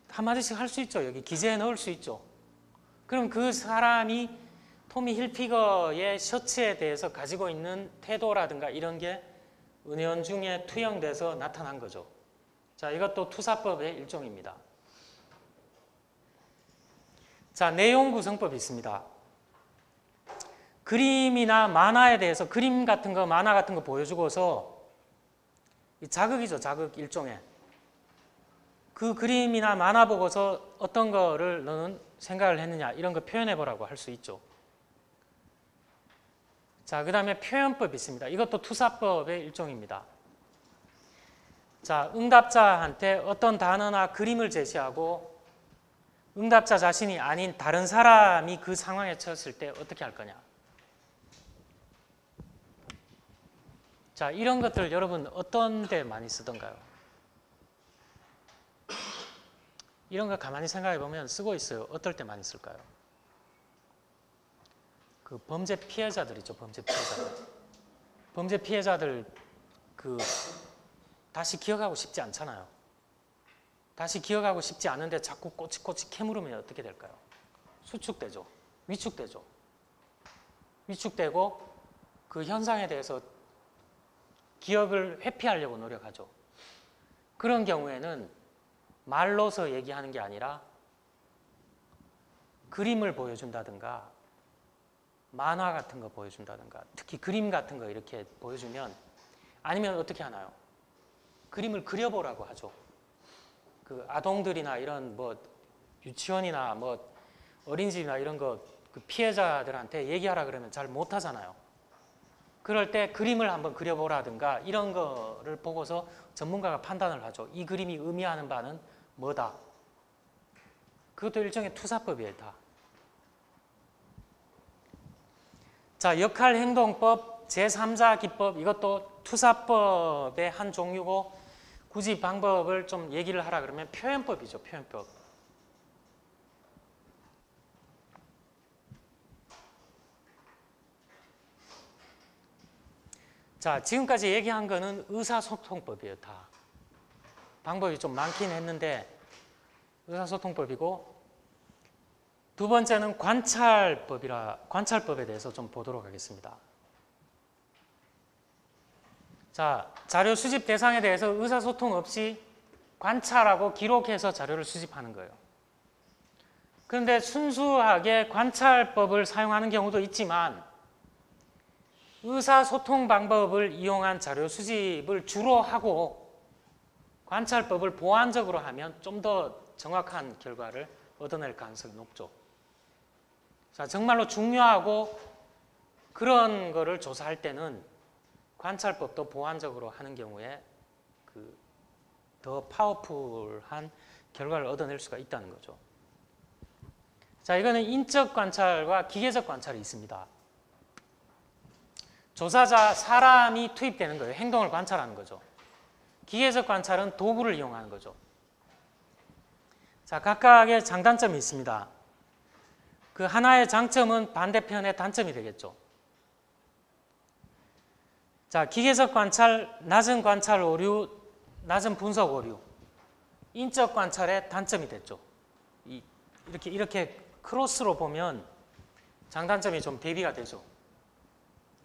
한마디씩 할 수 있죠. 여기 기재에 넣을 수 있죠. 그럼 그 사람이 토미 힐피거의 셔츠에 대해서 가지고 있는 태도라든가 이런 게 은연중에 투영돼서 나타난 거죠. 자, 이것도 투사법의 일종입니다. 자, 내용 구성법이 있습니다. 그림이나 만화에 대해서 그림 같은 거, 만화 같은 거 보여주고서 자극이죠, 자극 일종의. 그 그림이나 만화 보고서 어떤 거를 너는 생각을 했느냐 이런 거 표현해 보라고 할 수 있죠. 자, 그 다음에 표현법이 있습니다. 이것도 투사법의 일종입니다. 자, 응답자한테 어떤 단어나 그림을 제시하고 응답자 자신이 아닌 다른 사람이 그 상황에 처했을 때 어떻게 할 거냐. 자, 이런 것들 여러분 어떤 데 많이 쓰던가요? 이런 거 가만히 생각해 보면 쓰고 있어요. 어떨 때 많이 쓸까요? 범죄 피해자들 있죠. 범죄 피해자들. 범죄 피해자들 다시 기억하고 싶지 않잖아요. 다시 기억하고 싶지 않은데 자꾸 꼬치꼬치 캐물으면 어떻게 될까요? 수축되죠. 위축되죠. 위축되고 그 현상에 대해서 기억을 회피하려고 노력하죠. 그런 경우에는 말로서 얘기하는 게 아니라 그림을 보여준다든가 만화 같은 거 보여준다든가 특히 그림 같은 거 이렇게 보여주면 아니면 어떻게 하나요? 그림을 그려보라고 하죠. 아동들이나 이런 유치원이나 어린이집이나 이런 거 피해자들한테 얘기하라 그러면 잘 못하잖아요. 그럴 때 그림을 한번 그려보라든가 이런 거를 보고서 전문가가 판단을 하죠. 이 그림이 의미하는 바는 뭐다. 그것도 일종의 투사법이에요, 다. 자, 역할행동법, 제3자 기법, 이것도 투사법의 한 종류고 굳이 방법을 좀 얘기를 하라 그러면 표현법이죠, 표현법. 자, 지금까지 얘기한 거는 의사소통법이에요, 다. 방법이 좀 많긴 했는데 의사소통법이고, 두 번째는 관찰법에 대해서 좀 보도록 하겠습니다. 자, 자료 수집 대상에 대해서 의사소통 없이 관찰하고 기록해서 자료를 수집하는 거예요. 그런데 순수하게 관찰법을 사용하는 경우도 있지만 의사소통 방법을 이용한 자료 수집을 주로 하고 관찰법을 보완적으로 하면 좀 더 정확한 결과를 얻어낼 가능성이 높죠. 자, 정말로 중요하고 그런 거를 조사할 때는 관찰법도 보완적으로 하는 경우에 더 파워풀한 결과를 얻어낼 수가 있다는 거죠. 자, 이거는 인적 관찰과 기계적 관찰이 있습니다. 조사자, 사람이 투입되는 거예요. 행동을 관찰하는 거죠. 기계적 관찰은 도구를 이용하는 거죠. 자, 각각의 장단점이 있습니다. 그 하나의 장점은 반대편의 단점이 되겠죠. 자, 기계적 관찰, 낮은 관찰 오류, 낮은 분석 오류. 인적 관찰의 단점이 됐죠. 이렇게 크로스로 보면 장단점이 좀 대비가 되죠.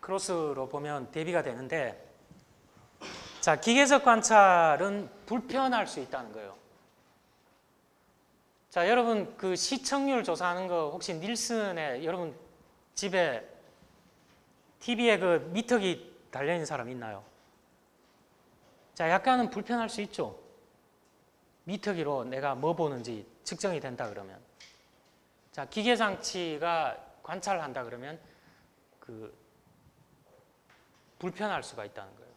크로스로 보면 대비가 되는데, 자, 기계적 관찰은 불편할 수 있다는 거예요. 자, 여러분 그 시청률 조사하는 거 혹시 닐슨에 여러분 집에 TV에 그 미터기 달려있는 사람 있나요? 자, 약간은 불편할 수 있죠. 미터기로 내가 뭐 보는지 측정이 된다 그러면. 자, 기계 장치가 관찰한다 그러면 불편할 수가 있다는 거예요.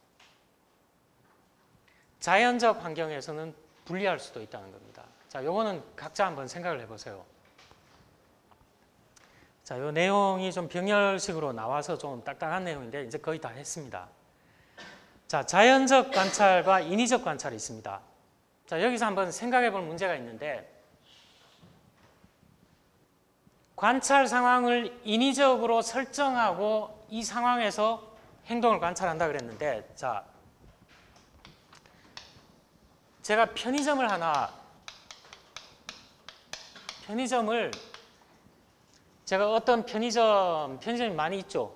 자연적 환경에서는 불리할 수도 있다는 겁니다. 자, 요거는 각자 한번 생각을 해보세요. 자, 요 내용이 좀 병렬식으로 나와서 좀 딱딱한 내용인데 이제 거의 다 했습니다. 자, 자연적 관찰과 인위적 관찰이 있습니다. 자, 여기서 한번 생각해 볼 문제가 있는데, 관찰 상황을 인위적으로 설정하고 이 상황에서 행동을 관찰한다 그랬는데, 자, 제가 편의점을 제가 어떤 편의점이 많이 있죠.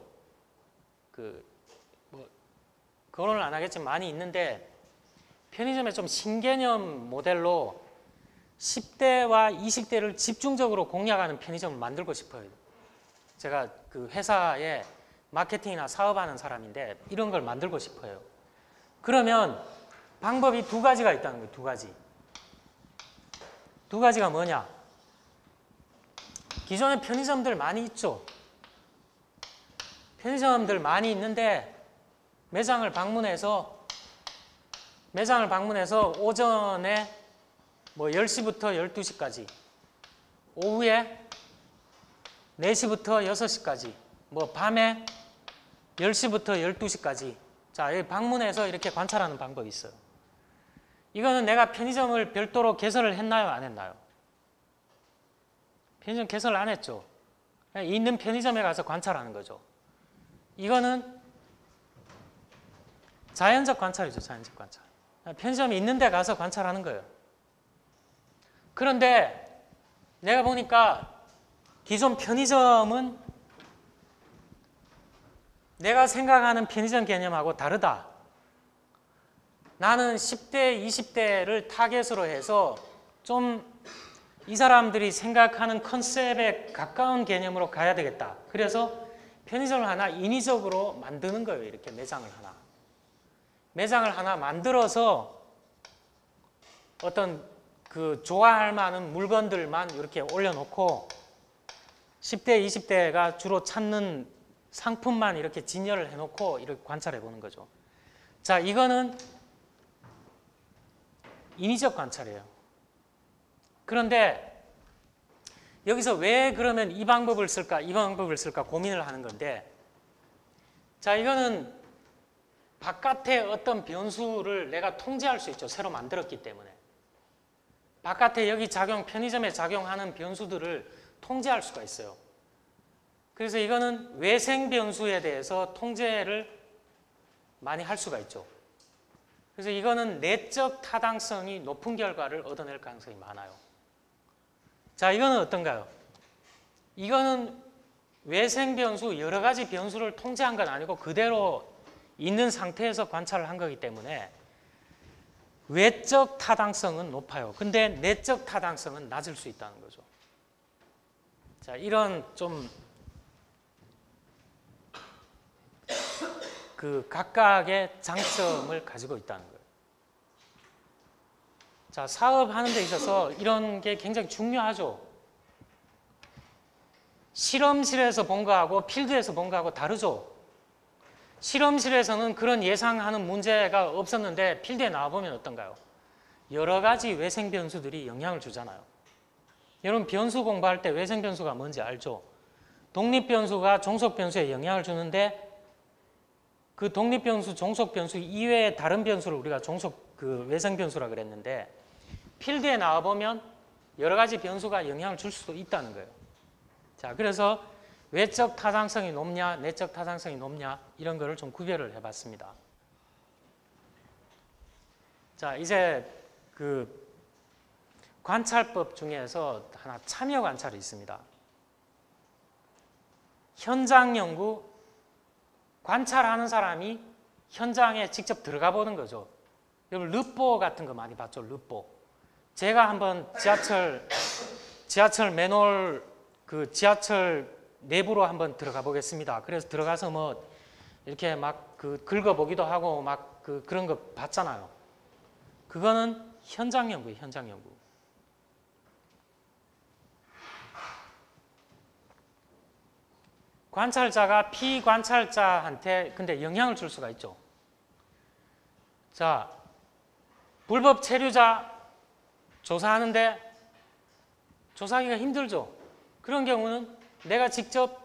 그거는 안 하겠지만 많이 있는데, 편의점에 좀 신개념 모델로 10대와 20대를 집중적으로 공략하는 편의점을 만들고 싶어요. 제가 그 회사에 마케팅이나 사업하는 사람인데 이런 걸 만들고 싶어요. 그러면 방법이 두 가지가 있다는 거예요. 두 가지. 두 가지가 뭐냐? 기존에 편의점들 많이 있죠. 편의점들 많이 있는데 매장을 방문해서 오전에 뭐 10시부터 12시까지, 오후에 4시부터 6시까지, 뭐 밤에 10시부터 12시까지. 자, 여기 방문해서 이렇게 관찰하는 방법이 있어요. 이거는 내가 편의점을 별도로 개설을 했나요? 안 했나요? 편의점 개설을 안 했죠. 그냥 있는 편의점에 가서 관찰하는 거죠. 이거는 자연적 관찰이죠. 자연적 관찰. 편의점이 있는 데 가서 관찰하는 거예요. 그런데 내가 보니까 기존 편의점은 내가 생각하는 편의점 개념하고 다르다. 나는 10대, 20대를 타겟으로 해서 좀 이 사람들이 생각하는 컨셉에 가까운 개념으로 가야 되겠다. 그래서 편의점을 하나 인위적으로 만드는 거예요. 이렇게 매장을 하나 만들어서 어떤 좋아할 만한 물건들만 이렇게 올려놓고 10대, 20대가 주로 찾는 상품만 이렇게 진열을 해놓고 이렇게 관찰해 보는 거죠. 자, 이거는 인위적 관찰이에요. 그런데 여기서 왜 그러면 이 방법을 쓸까, 이 방법을 쓸까 고민을 하는 건데, 자, 이거는 바깥에 어떤 변수를 내가 통제할 수 있죠. 새로 만들었기 때문에. 바깥에 여기 편의점에 작용하는 변수들을 통제할 수가 있어요. 그래서 이거는 외생 변수에 대해서 통제를 많이 할 수가 있죠. 그래서 이거는 내적 타당성이 높은 결과를 얻어낼 가능성이 많아요. 자, 이거는 어떤가요? 이거는 외생 변수, 여러 가지 변수를 통제한 건 아니고 그대로 있는 상태에서 관찰을 한 거기 때문에 외적 타당성은 높아요. 근데 내적 타당성은 낮을 수 있다는 거죠. 자, 이런 좀 그 각각의 장점을 가지고 있다는 거예요. 자, 사업하는 데 있어서 이런 게 굉장히 중요하죠. 실험실에서 본 거하고 필드에서 본 거하고 다르죠. 실험실에서는 그런 예상하는 문제가 없었는데 필드에 나와보면 어떤가요? 여러 가지 외생 변수들이 영향을 주잖아요. 여러분 변수 공부할 때 외생 변수가 뭔지 알죠? 독립 변수가 종속 변수에 영향을 주는데 그 독립 변수, 종속 변수 이외의 다른 변수를 우리가 외생 변수라 그랬는데 필드에 나와보면 여러 가지 변수가 영향을 줄 수도 있다는 거예요. 자, 그래서 외적 타당성이 높냐, 내적 타당성이 높냐 이런 거를 좀 구별을 해봤습니다. 자, 이제 그 관찰법 중에서 하나 참여 관찰이 있습니다. 현장 연구, 관찰하는 사람이 현장에 직접 들어가 보는 거죠. 여러분 르뽀 같은 거 많이 봤죠? 르뽀. 제가 한번 지하철 맨홀 지하철 내부로 한번 들어가 보겠습니다. 그래서 들어가서 뭐 이렇게 막 긁어보기도 하고 막 그런 거 봤잖아요. 그거는 현장 연구예요, 현장 연구. 관찰자가 피관찰자한테 근데 영향을 줄 수가 있죠. 자, 불법 체류자 조사하는데 조사하기가 힘들죠. 그런 경우는 내가 직접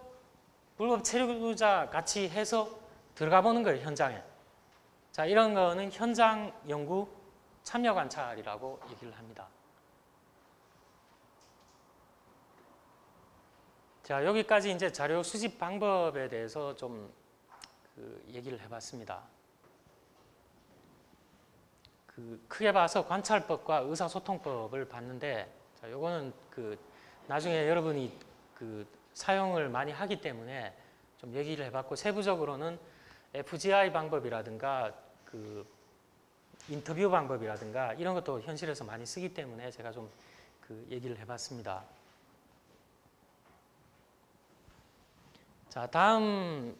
불법 체류자 같이 해서 들어가 보는 거예요, 현장에. 자, 이런 거는 현장 연구 참여 관찰이라고 얘기를 합니다. 자, 여기까지 이제 자료 수집 방법에 대해서 좀 얘기를 해봤습니다. 크게 봐서 관찰법과 의사소통법을 봤는데, 자, 요거는 나중에 여러분이 사용을 많이 하기 때문에 좀 얘기를 해봤고, 세부적으로는 FGI 방법이라든가 인터뷰 방법이라든가 이런 것도 현실에서 많이 쓰기 때문에 제가 좀 얘기를 해봤습니다. 자, 다음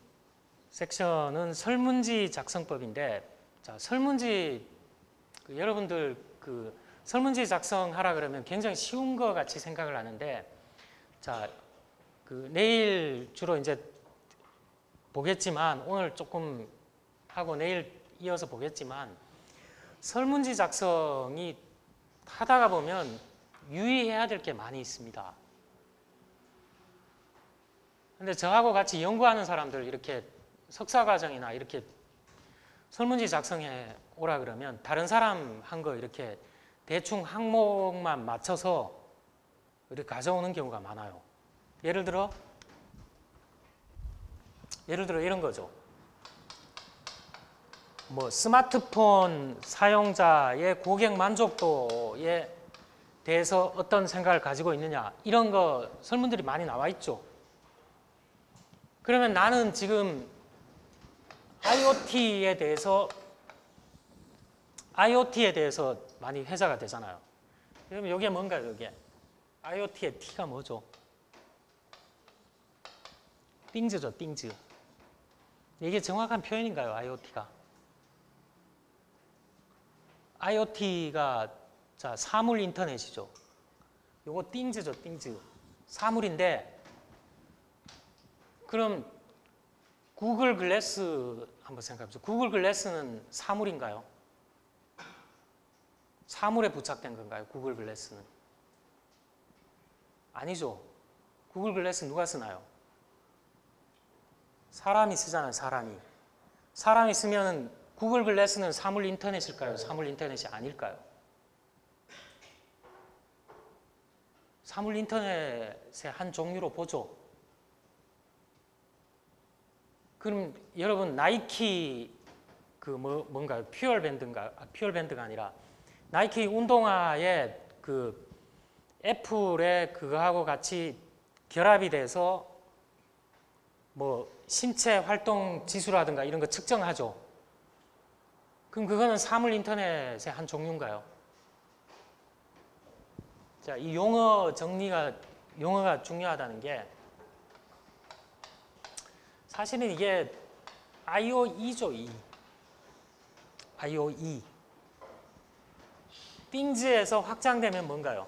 섹션은 설문지 작성법인데, 자, 설문지 여러분들 설문지 작성하라 그러면 굉장히 쉬운 것 같이 생각을 하는데, 자, 내일 주로 이제 보겠지만 오늘 조금 하고 내일 이어서 보겠지만 설문지 작성이 하다가 보면 유의해야 될 게 많이 있습니다. 근데 저하고 같이 연구하는 사람들 이렇게 석사과정이나 이렇게 설문지 작성해 오라 그러면 다른 사람 한 거 이렇게 대충 항목만 맞춰서 이렇게 가져오는 경우가 많아요. 예를 들어 이런 거죠. 뭐 스마트폰 사용자의 고객 만족도에 대해서 어떤 생각을 가지고 있느냐 이런 거 설문들이 많이 나와 있죠. 그러면 나는 지금 IoT에 대해서 많이 회자가 되잖아요. 그러면 이게 뭔가요? 이게 IoT의 T가 뭐죠? 띵즈죠, 띵즈. 이게 정확한 표현인가요? IoT가? IoT가 자, 사물 인터넷이죠. 요거 띵즈죠, 띵즈. 사물인데 그럼 구글 글래스 한번 생각해보세요. 구글 글래스는 사물인가요? 사물에 부착된 건가요? 구글 글래스는? 아니죠. 구글 글래스 누가 쓰나요? 사람이 쓰잖아요. 사람이 쓰면 구글 글래스는 사물 인터넷일까요? 사물 인터넷이 아닐까요? 사물 인터넷의 한 종류로 보죠. 그럼 여러분 나이키 그 뭔가요? 퓨얼밴드인가? 퓨얼밴드가 아니라 나이키 운동화에 그 애플의 그거하고 같이 결합이 돼서 뭐 신체 활동 지수라든가 이런 거 측정하죠. 그럼 그거는 사물 인터넷의 한 종류인가요? 자, 이 용어가 중요하다는 게 사실은 이게 IoE죠, IoE. things에서 확장되면 뭔가요?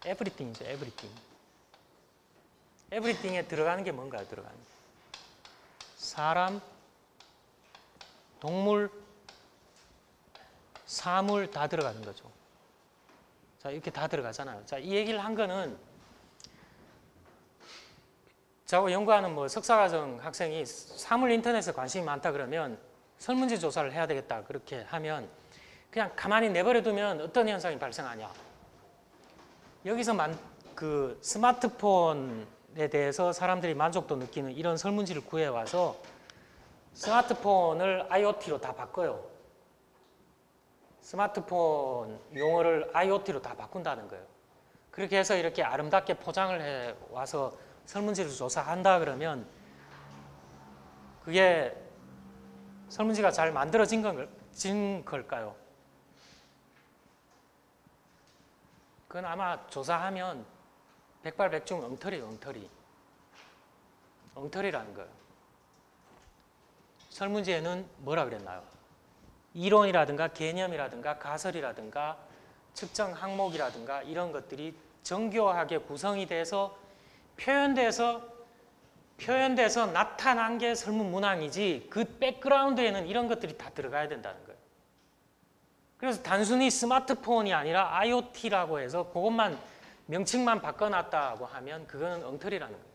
everything이죠, everything. everything에 들어가는 게 뭔가요? 들어가는 게. 사람, 동물, 사물 다 들어가는 거죠. 자, 이렇게 다 들어가잖아요. 자, 이 얘기를 한 거는 저하고 연구하는 뭐 석사과정 학생이 사물 인터넷에 관심이 많다 그러면 설문지 조사를 해야 되겠다 그렇게 하면 그냥 가만히 내버려 두면 어떤 현상이 발생하냐. 여기서 그 스마트폰에 대해서 사람들이 만족도 느끼는 이런 설문지를 구해와서 스마트폰을 IoT로 다 바꿔요. 스마트폰 용어를 IoT로 다 바꾼다는 거예요. 그렇게 해서 이렇게 아름답게 포장을 해와서 설문지를 조사한다 그러면 그게 설문지가 잘 만들어진 걸까요? 그건 아마 조사하면 백발백중 엉터리예요, 엉터리. 엉터리라는 거예요. 설문지에는 뭐라 그랬나요? 이론이라든가 개념이라든가 가설이라든가 측정 항목이라든가 이런 것들이 정교하게 구성이 돼서 표현돼서 나타난 게 설문 문항이지 그 백그라운드에는 이런 것들이 다 들어가야 된다는 거예요. 그래서 단순히 스마트폰이 아니라 IoT라고 해서 그것만 명칭만 바꿔놨다고 하면 그거는 엉터리라는 거예요.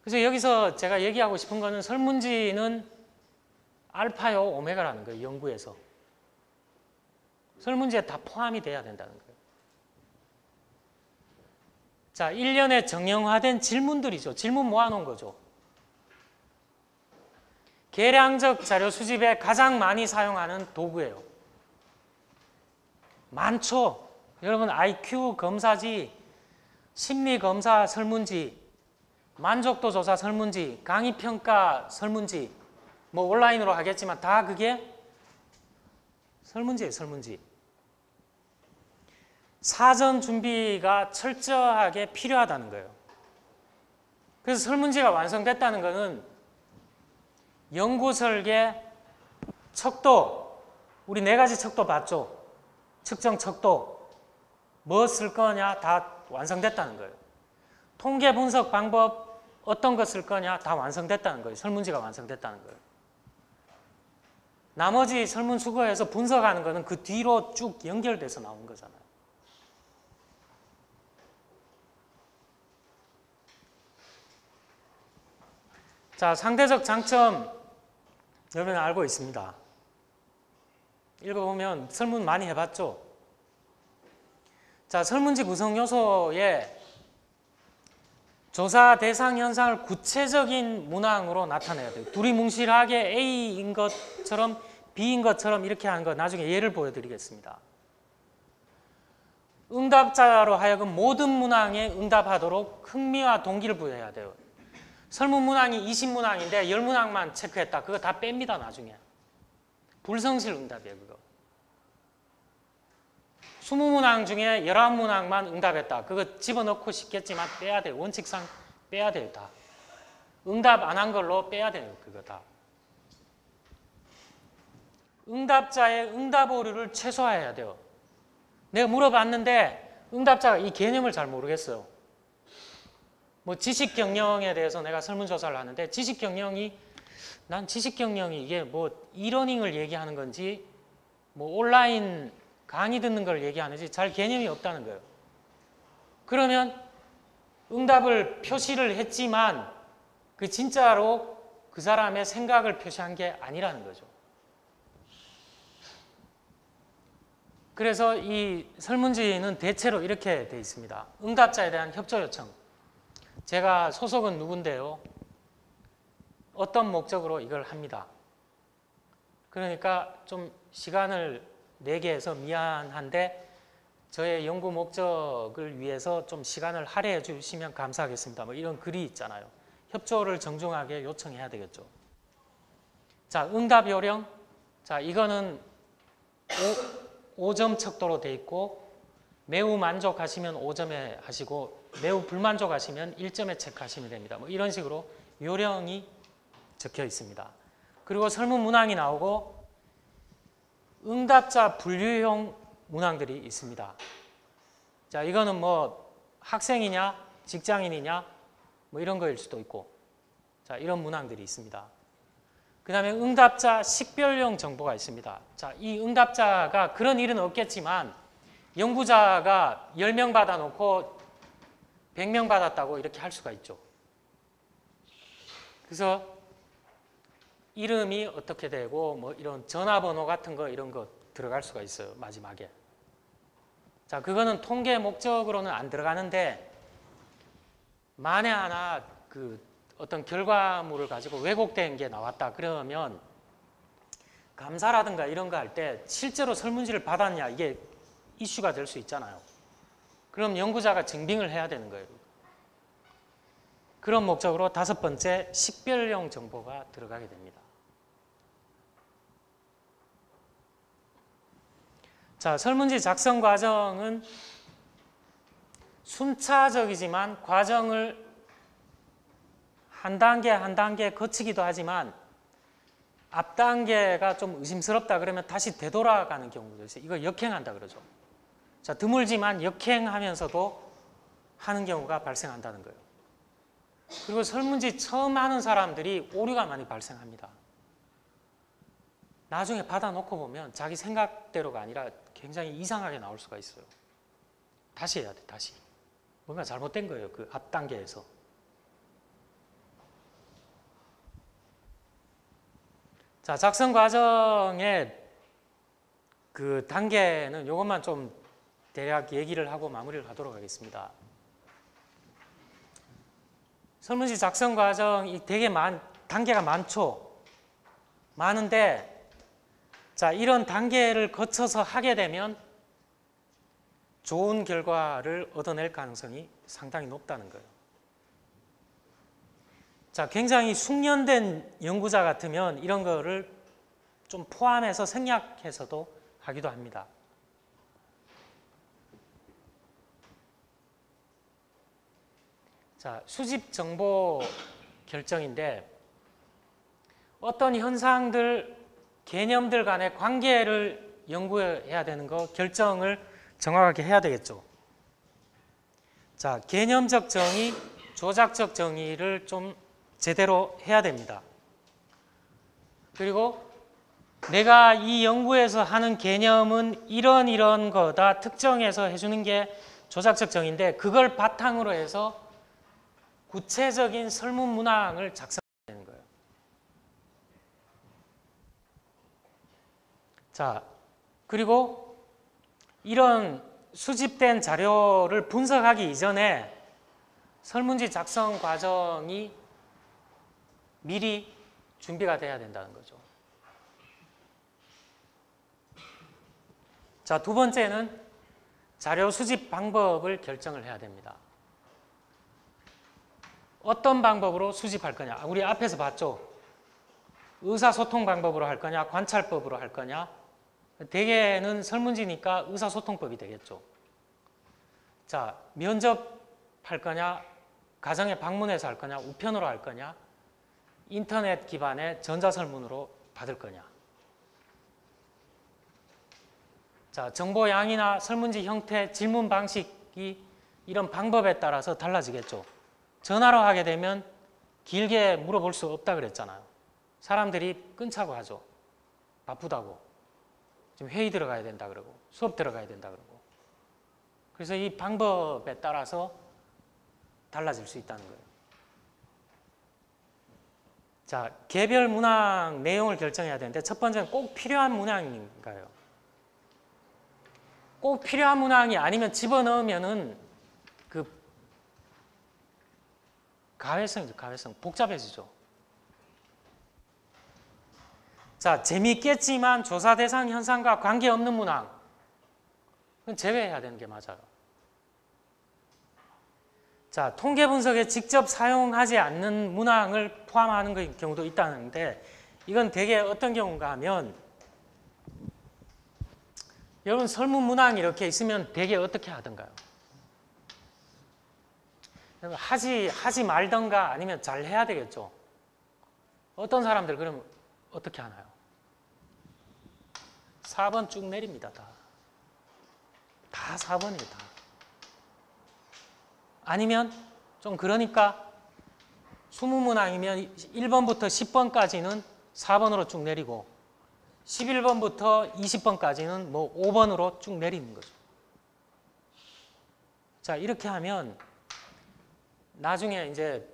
그래서 여기서 제가 얘기하고 싶은 거는 설문지는 알파요 오메가라는 거예요. 연구에서. 설문지에 다 포함이 돼야 된다는 거예요. 자, 1년에 정형화된 질문들이죠. 질문 모아놓은 거죠. 계량적 자료 수집에 가장 많이 사용하는 도구예요. 많죠. 여러분 IQ 검사지, 심리검사 설문지, 만족도 조사 설문지, 강의평가 설문지, 뭐 온라인으로 하겠지만 다 그게 설문지예요, 설문지. 사전 준비가 철저하게 필요하다는 거예요. 그래서 설문지가 완성됐다는 것은 연구 설계, 척도, 우리 4가지 척도 봤죠? 측정 척도, 뭐 쓸 거냐 다 완성됐다는 거예요. 통계 분석 방법, 어떤 거 쓸 거냐 다 완성됐다는 거예요. 설문지가 완성됐다는 거예요. 나머지 설문 수거해서 분석하는 거는 그 뒤로 쭉 연결돼서 나온 거잖아요. 자, 상대적 장점 여러분 알고 있습니다. 읽어보면 설문 많이 해봤죠? 자, 설문지 구성 요소에 조사 대상 현상을 구체적인 문항으로 나타내야 돼요. 두리뭉실하게 A인 것처럼 B인 것처럼 이렇게 하는 거 나중에 예를 보여드리겠습니다. 응답자로 하여금 모든 문항에 응답하도록 흥미와 동기를 부여해야 돼요. 설문 문항이 20문항인데 10문항만 체크했다. 그거 다 뺍니다, 나중에. 불성실 응답이에요, 그거. 20문항 중에 11문항만 응답했다. 그거 집어넣고 싶겠지만 빼야 돼요. 원칙상 빼야 돼요, 다. 응답 안 한 걸로 빼야 돼요, 그거 다. 응답자의 응답 오류를 최소화해야 돼요. 내가 물어봤는데 응답자가 이 개념을 잘 모르겠어요. 뭐 지식경영에 대해서 내가 설문조사를 하는데 난 지식경영이 이게 뭐 이러닝을 얘기하는 건지 뭐 온라인 강의 듣는 걸 얘기하는지 잘 개념이 없다는 거예요. 그러면 응답을 표시를 했지만 그 진짜로 그 사람의 생각을 표시한 게 아니라는 거죠. 그래서 이 설문지는 대체로 이렇게 돼 있습니다. 응답자에 대한 협조 요청. 제가 소속은 누군데요? 어떤 목적으로 이걸 합니다. 그러니까 좀 시간을 내게 해서 미안한데 저의 연구 목적을 위해서 좀 시간을 할애해 주시면 감사하겠습니다. 뭐 이런 글이 있잖아요. 협조를 정중하게 요청해야 되겠죠. 자, 응답 요령. 자, 이거는 5점 척도로 돼 있고 매우 만족하시면 5점에 하시고 매우 불만족하시면 1점에 체크하시면 됩니다. 뭐 이런 식으로 요령이 적혀 있습니다. 그리고 설문 문항이 나오고 응답자 분류형 문항들이 있습니다. 자, 이거는 뭐 학생이냐, 직장인이냐, 뭐 이런 거일 수도 있고, 자, 이런 문항들이 있습니다. 그 다음에 응답자 식별용 정보가 있습니다. 자, 이 응답자가 그런 일은 없겠지만 연구자가 10명 받아놓고 100명 받았다고 이렇게 할 수가 있죠. 그래서 이름이 어떻게 되고 뭐 이런 전화번호 같은 거 이런 거 들어갈 수가 있어요. 마지막에. 자, 그거는 통계 목적으로는 안 들어가는데 만에 하나 그 어떤 결과물을 가지고 왜곡된 게 나왔다 그러면 감사라든가 이런 거 할 때 실제로 설문지를 받았냐 이게 이슈가 될 수 있잖아요. 그럼 연구자가 증빙을 해야 되는 거예요. 그런 목적으로 5번째 식별용 정보가 들어가게 됩니다. 자, 설문지 작성 과정은 순차적이지만 과정을 한 단계 한 단계 거치기도 하지만 앞 단계가 좀 의심스럽다 그러면 다시 되돌아가는 경우도 있어요. 이거 역행한다 그러죠. 자, 드물지만 역행하면서도 하는 경우가 발생한다는 거예요. 그리고 설문지 처음 하는 사람들이 오류가 많이 발생합니다. 나중에 받아놓고 보면 자기 생각대로가 아니라 굉장히 이상하게 나올 수가 있어요. 다시 해야 돼, 다시. 뭔가 잘못된 거예요, 그 앞 단계에서. 자, 작성 과정의 그 단계는 이것만 좀 대략 얘기를 하고 마무리를 하도록 하겠습니다. 설문지 작성 과정이 되게 단계가 많죠. 많은데 자, 이런 단계를 거쳐서 하게 되면 좋은 결과를 얻어낼 가능성이 상당히 높다는 거예요. 자, 굉장히 숙련된 연구자 같으면 이런 거를 좀 포함해서 생략해서도 하기도 합니다. 자, 수집 정보 결정인데 어떤 현상들, 개념들 간의 관계를 연구해야 되는 거 결정을 정확하게 해야 되겠죠. 자, 개념적 정의, 조작적 정의를 좀 제대로 해야 됩니다. 그리고 내가 이 연구에서 하는 개념은 이런 거다 특정해서 해주는 게 조작적 정의인데 그걸 바탕으로 해서 구체적인 설문 문항을 작성해야 되는 거예요. 자, 그리고 이런 수집된 자료를 분석하기 이전에 설문지 작성 과정이 미리 준비가 돼야 된다는 거죠. 자, 2번째는 자료 수집 방법을 결정을 해야 됩니다. 어떤 방법으로 수집할 거냐? 우리 앞에서 봤죠? 의사소통 방법으로 할 거냐? 관찰법으로 할 거냐? 대개는 설문지니까 의사소통법이 되겠죠. 자, 면접할 거냐? 가정에 방문해서 할 거냐? 우편으로 할 거냐? 인터넷 기반의 전자설문으로 받을 거냐? 자, 정보 양이나 설문지 형태, 질문 방식이 이런 방법에 따라서 달라지겠죠. 전화로 하게 되면 길게 물어볼 수 없다 그랬잖아요. 사람들이 끊자고 하죠. 바쁘다고. 지금 회의 들어가야 된다 그러고 수업 들어가야 된다 그러고. 그래서 이 방법에 따라서 달라질 수 있다는 거예요. 자, 개별 문항 내용을 결정해야 되는데 첫 번째는 꼭 필요한 문항인가요? 꼭 필요한 문항이 아니면 집어넣으면은 그 가회성이죠. 가회성. 복잡해지죠. 자, 재미있겠지만 조사 대상 현상과 관계없는 문항. 그건 제외해야 되는 게 맞아요. 자, 통계 분석에 직접 사용하지 않는 문항을 포함하는 경우도 있다는데 이건 대개 어떤 경우인가 하면 여러분 설문 문항이 이렇게 있으면 대개 어떻게 하던가요? 하지 말던가 아니면 잘 해야 되겠죠. 어떤 사람들 그러면 어떻게 하나요? 4번 쭉 내립니다. 다 4번이에요. 다. 아니면 좀 그러니까 20문항이면 1번부터 10번까지는 4번으로 쭉 내리고 11번부터 20번까지는 뭐 5번으로 쭉 내리는 거죠. 자, 이렇게 하면 나중에 이제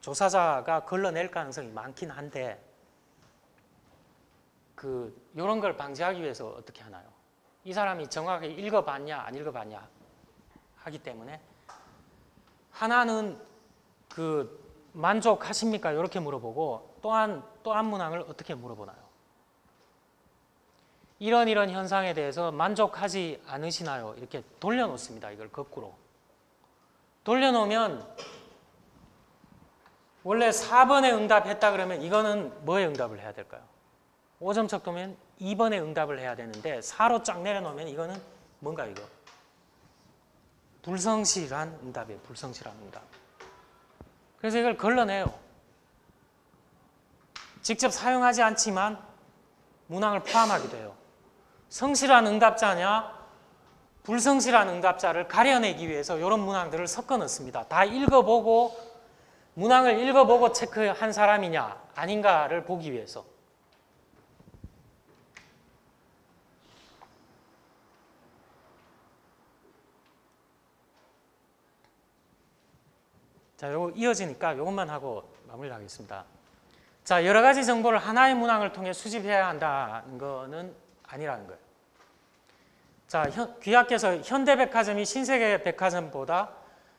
조사자가 걸러낼 가능성이 많긴 한데 이런 걸 방지하기 위해서 어떻게 하나요? 이 사람이 정확하게 읽어봤냐 안 읽어봤냐 하기 때문에 하나는 만족하십니까? 이렇게 물어보고 또 한 문항을 어떻게 물어보나요? 이런 현상에 대해서 만족하지 않으시나요? 이렇게 돌려놓습니다. 이걸 거꾸로. 돌려놓으면 원래 4번에 응답했다 그러면 이거는 뭐에 응답을 해야 될까요? 5점 척도면 2번에 응답을 해야 되는데 4로 쫙 내려놓으면 이거는 뭔가 이거? 불성실한 응답이에요. 불성실한 응답. 그래서 이걸 걸러내요. 직접 사용하지 않지만 문항을 포함하기도 해요. 성실한 응답자냐 불성실한 응답자를 가려내기 위해서 이런 문항들을 섞어 넣습니다. 다 읽어보고 문항을 읽어보고 체크한 사람이냐 아닌가를 보기 위해서. 자, 요거 이어지니까 이것만 하고 마무리를 하겠습니다. 자, 여러 가지 정보를 하나의 문항을 통해 수집해야 한다는 거는 아니라는 거예요. 자, 귀하께서 현대백화점이 신세계백화점보다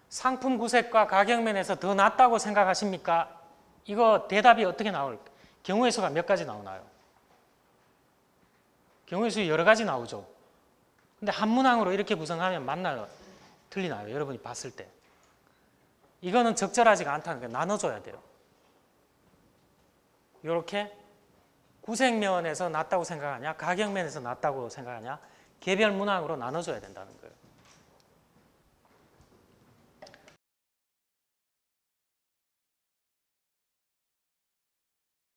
상품 구색과 가격면에서 더 낫다고 생각하십니까? 이거 대답이 어떻게 나올까? 경우의 수가 몇 가지 나오나요? 경우의 수 여러 가지 나오죠. 근데 한 문항으로 이렇게 구성하면 맞나요? 틀리나요? 여러분이 봤을 때. 이거는 적절하지가 않다는 거예요. 나눠줘야 돼요. 이렇게 구색면에서 낫다고 생각하냐, 가격면에서 낫다고 생각하냐, 개별 문항으로 나눠줘야 된다는 거예요.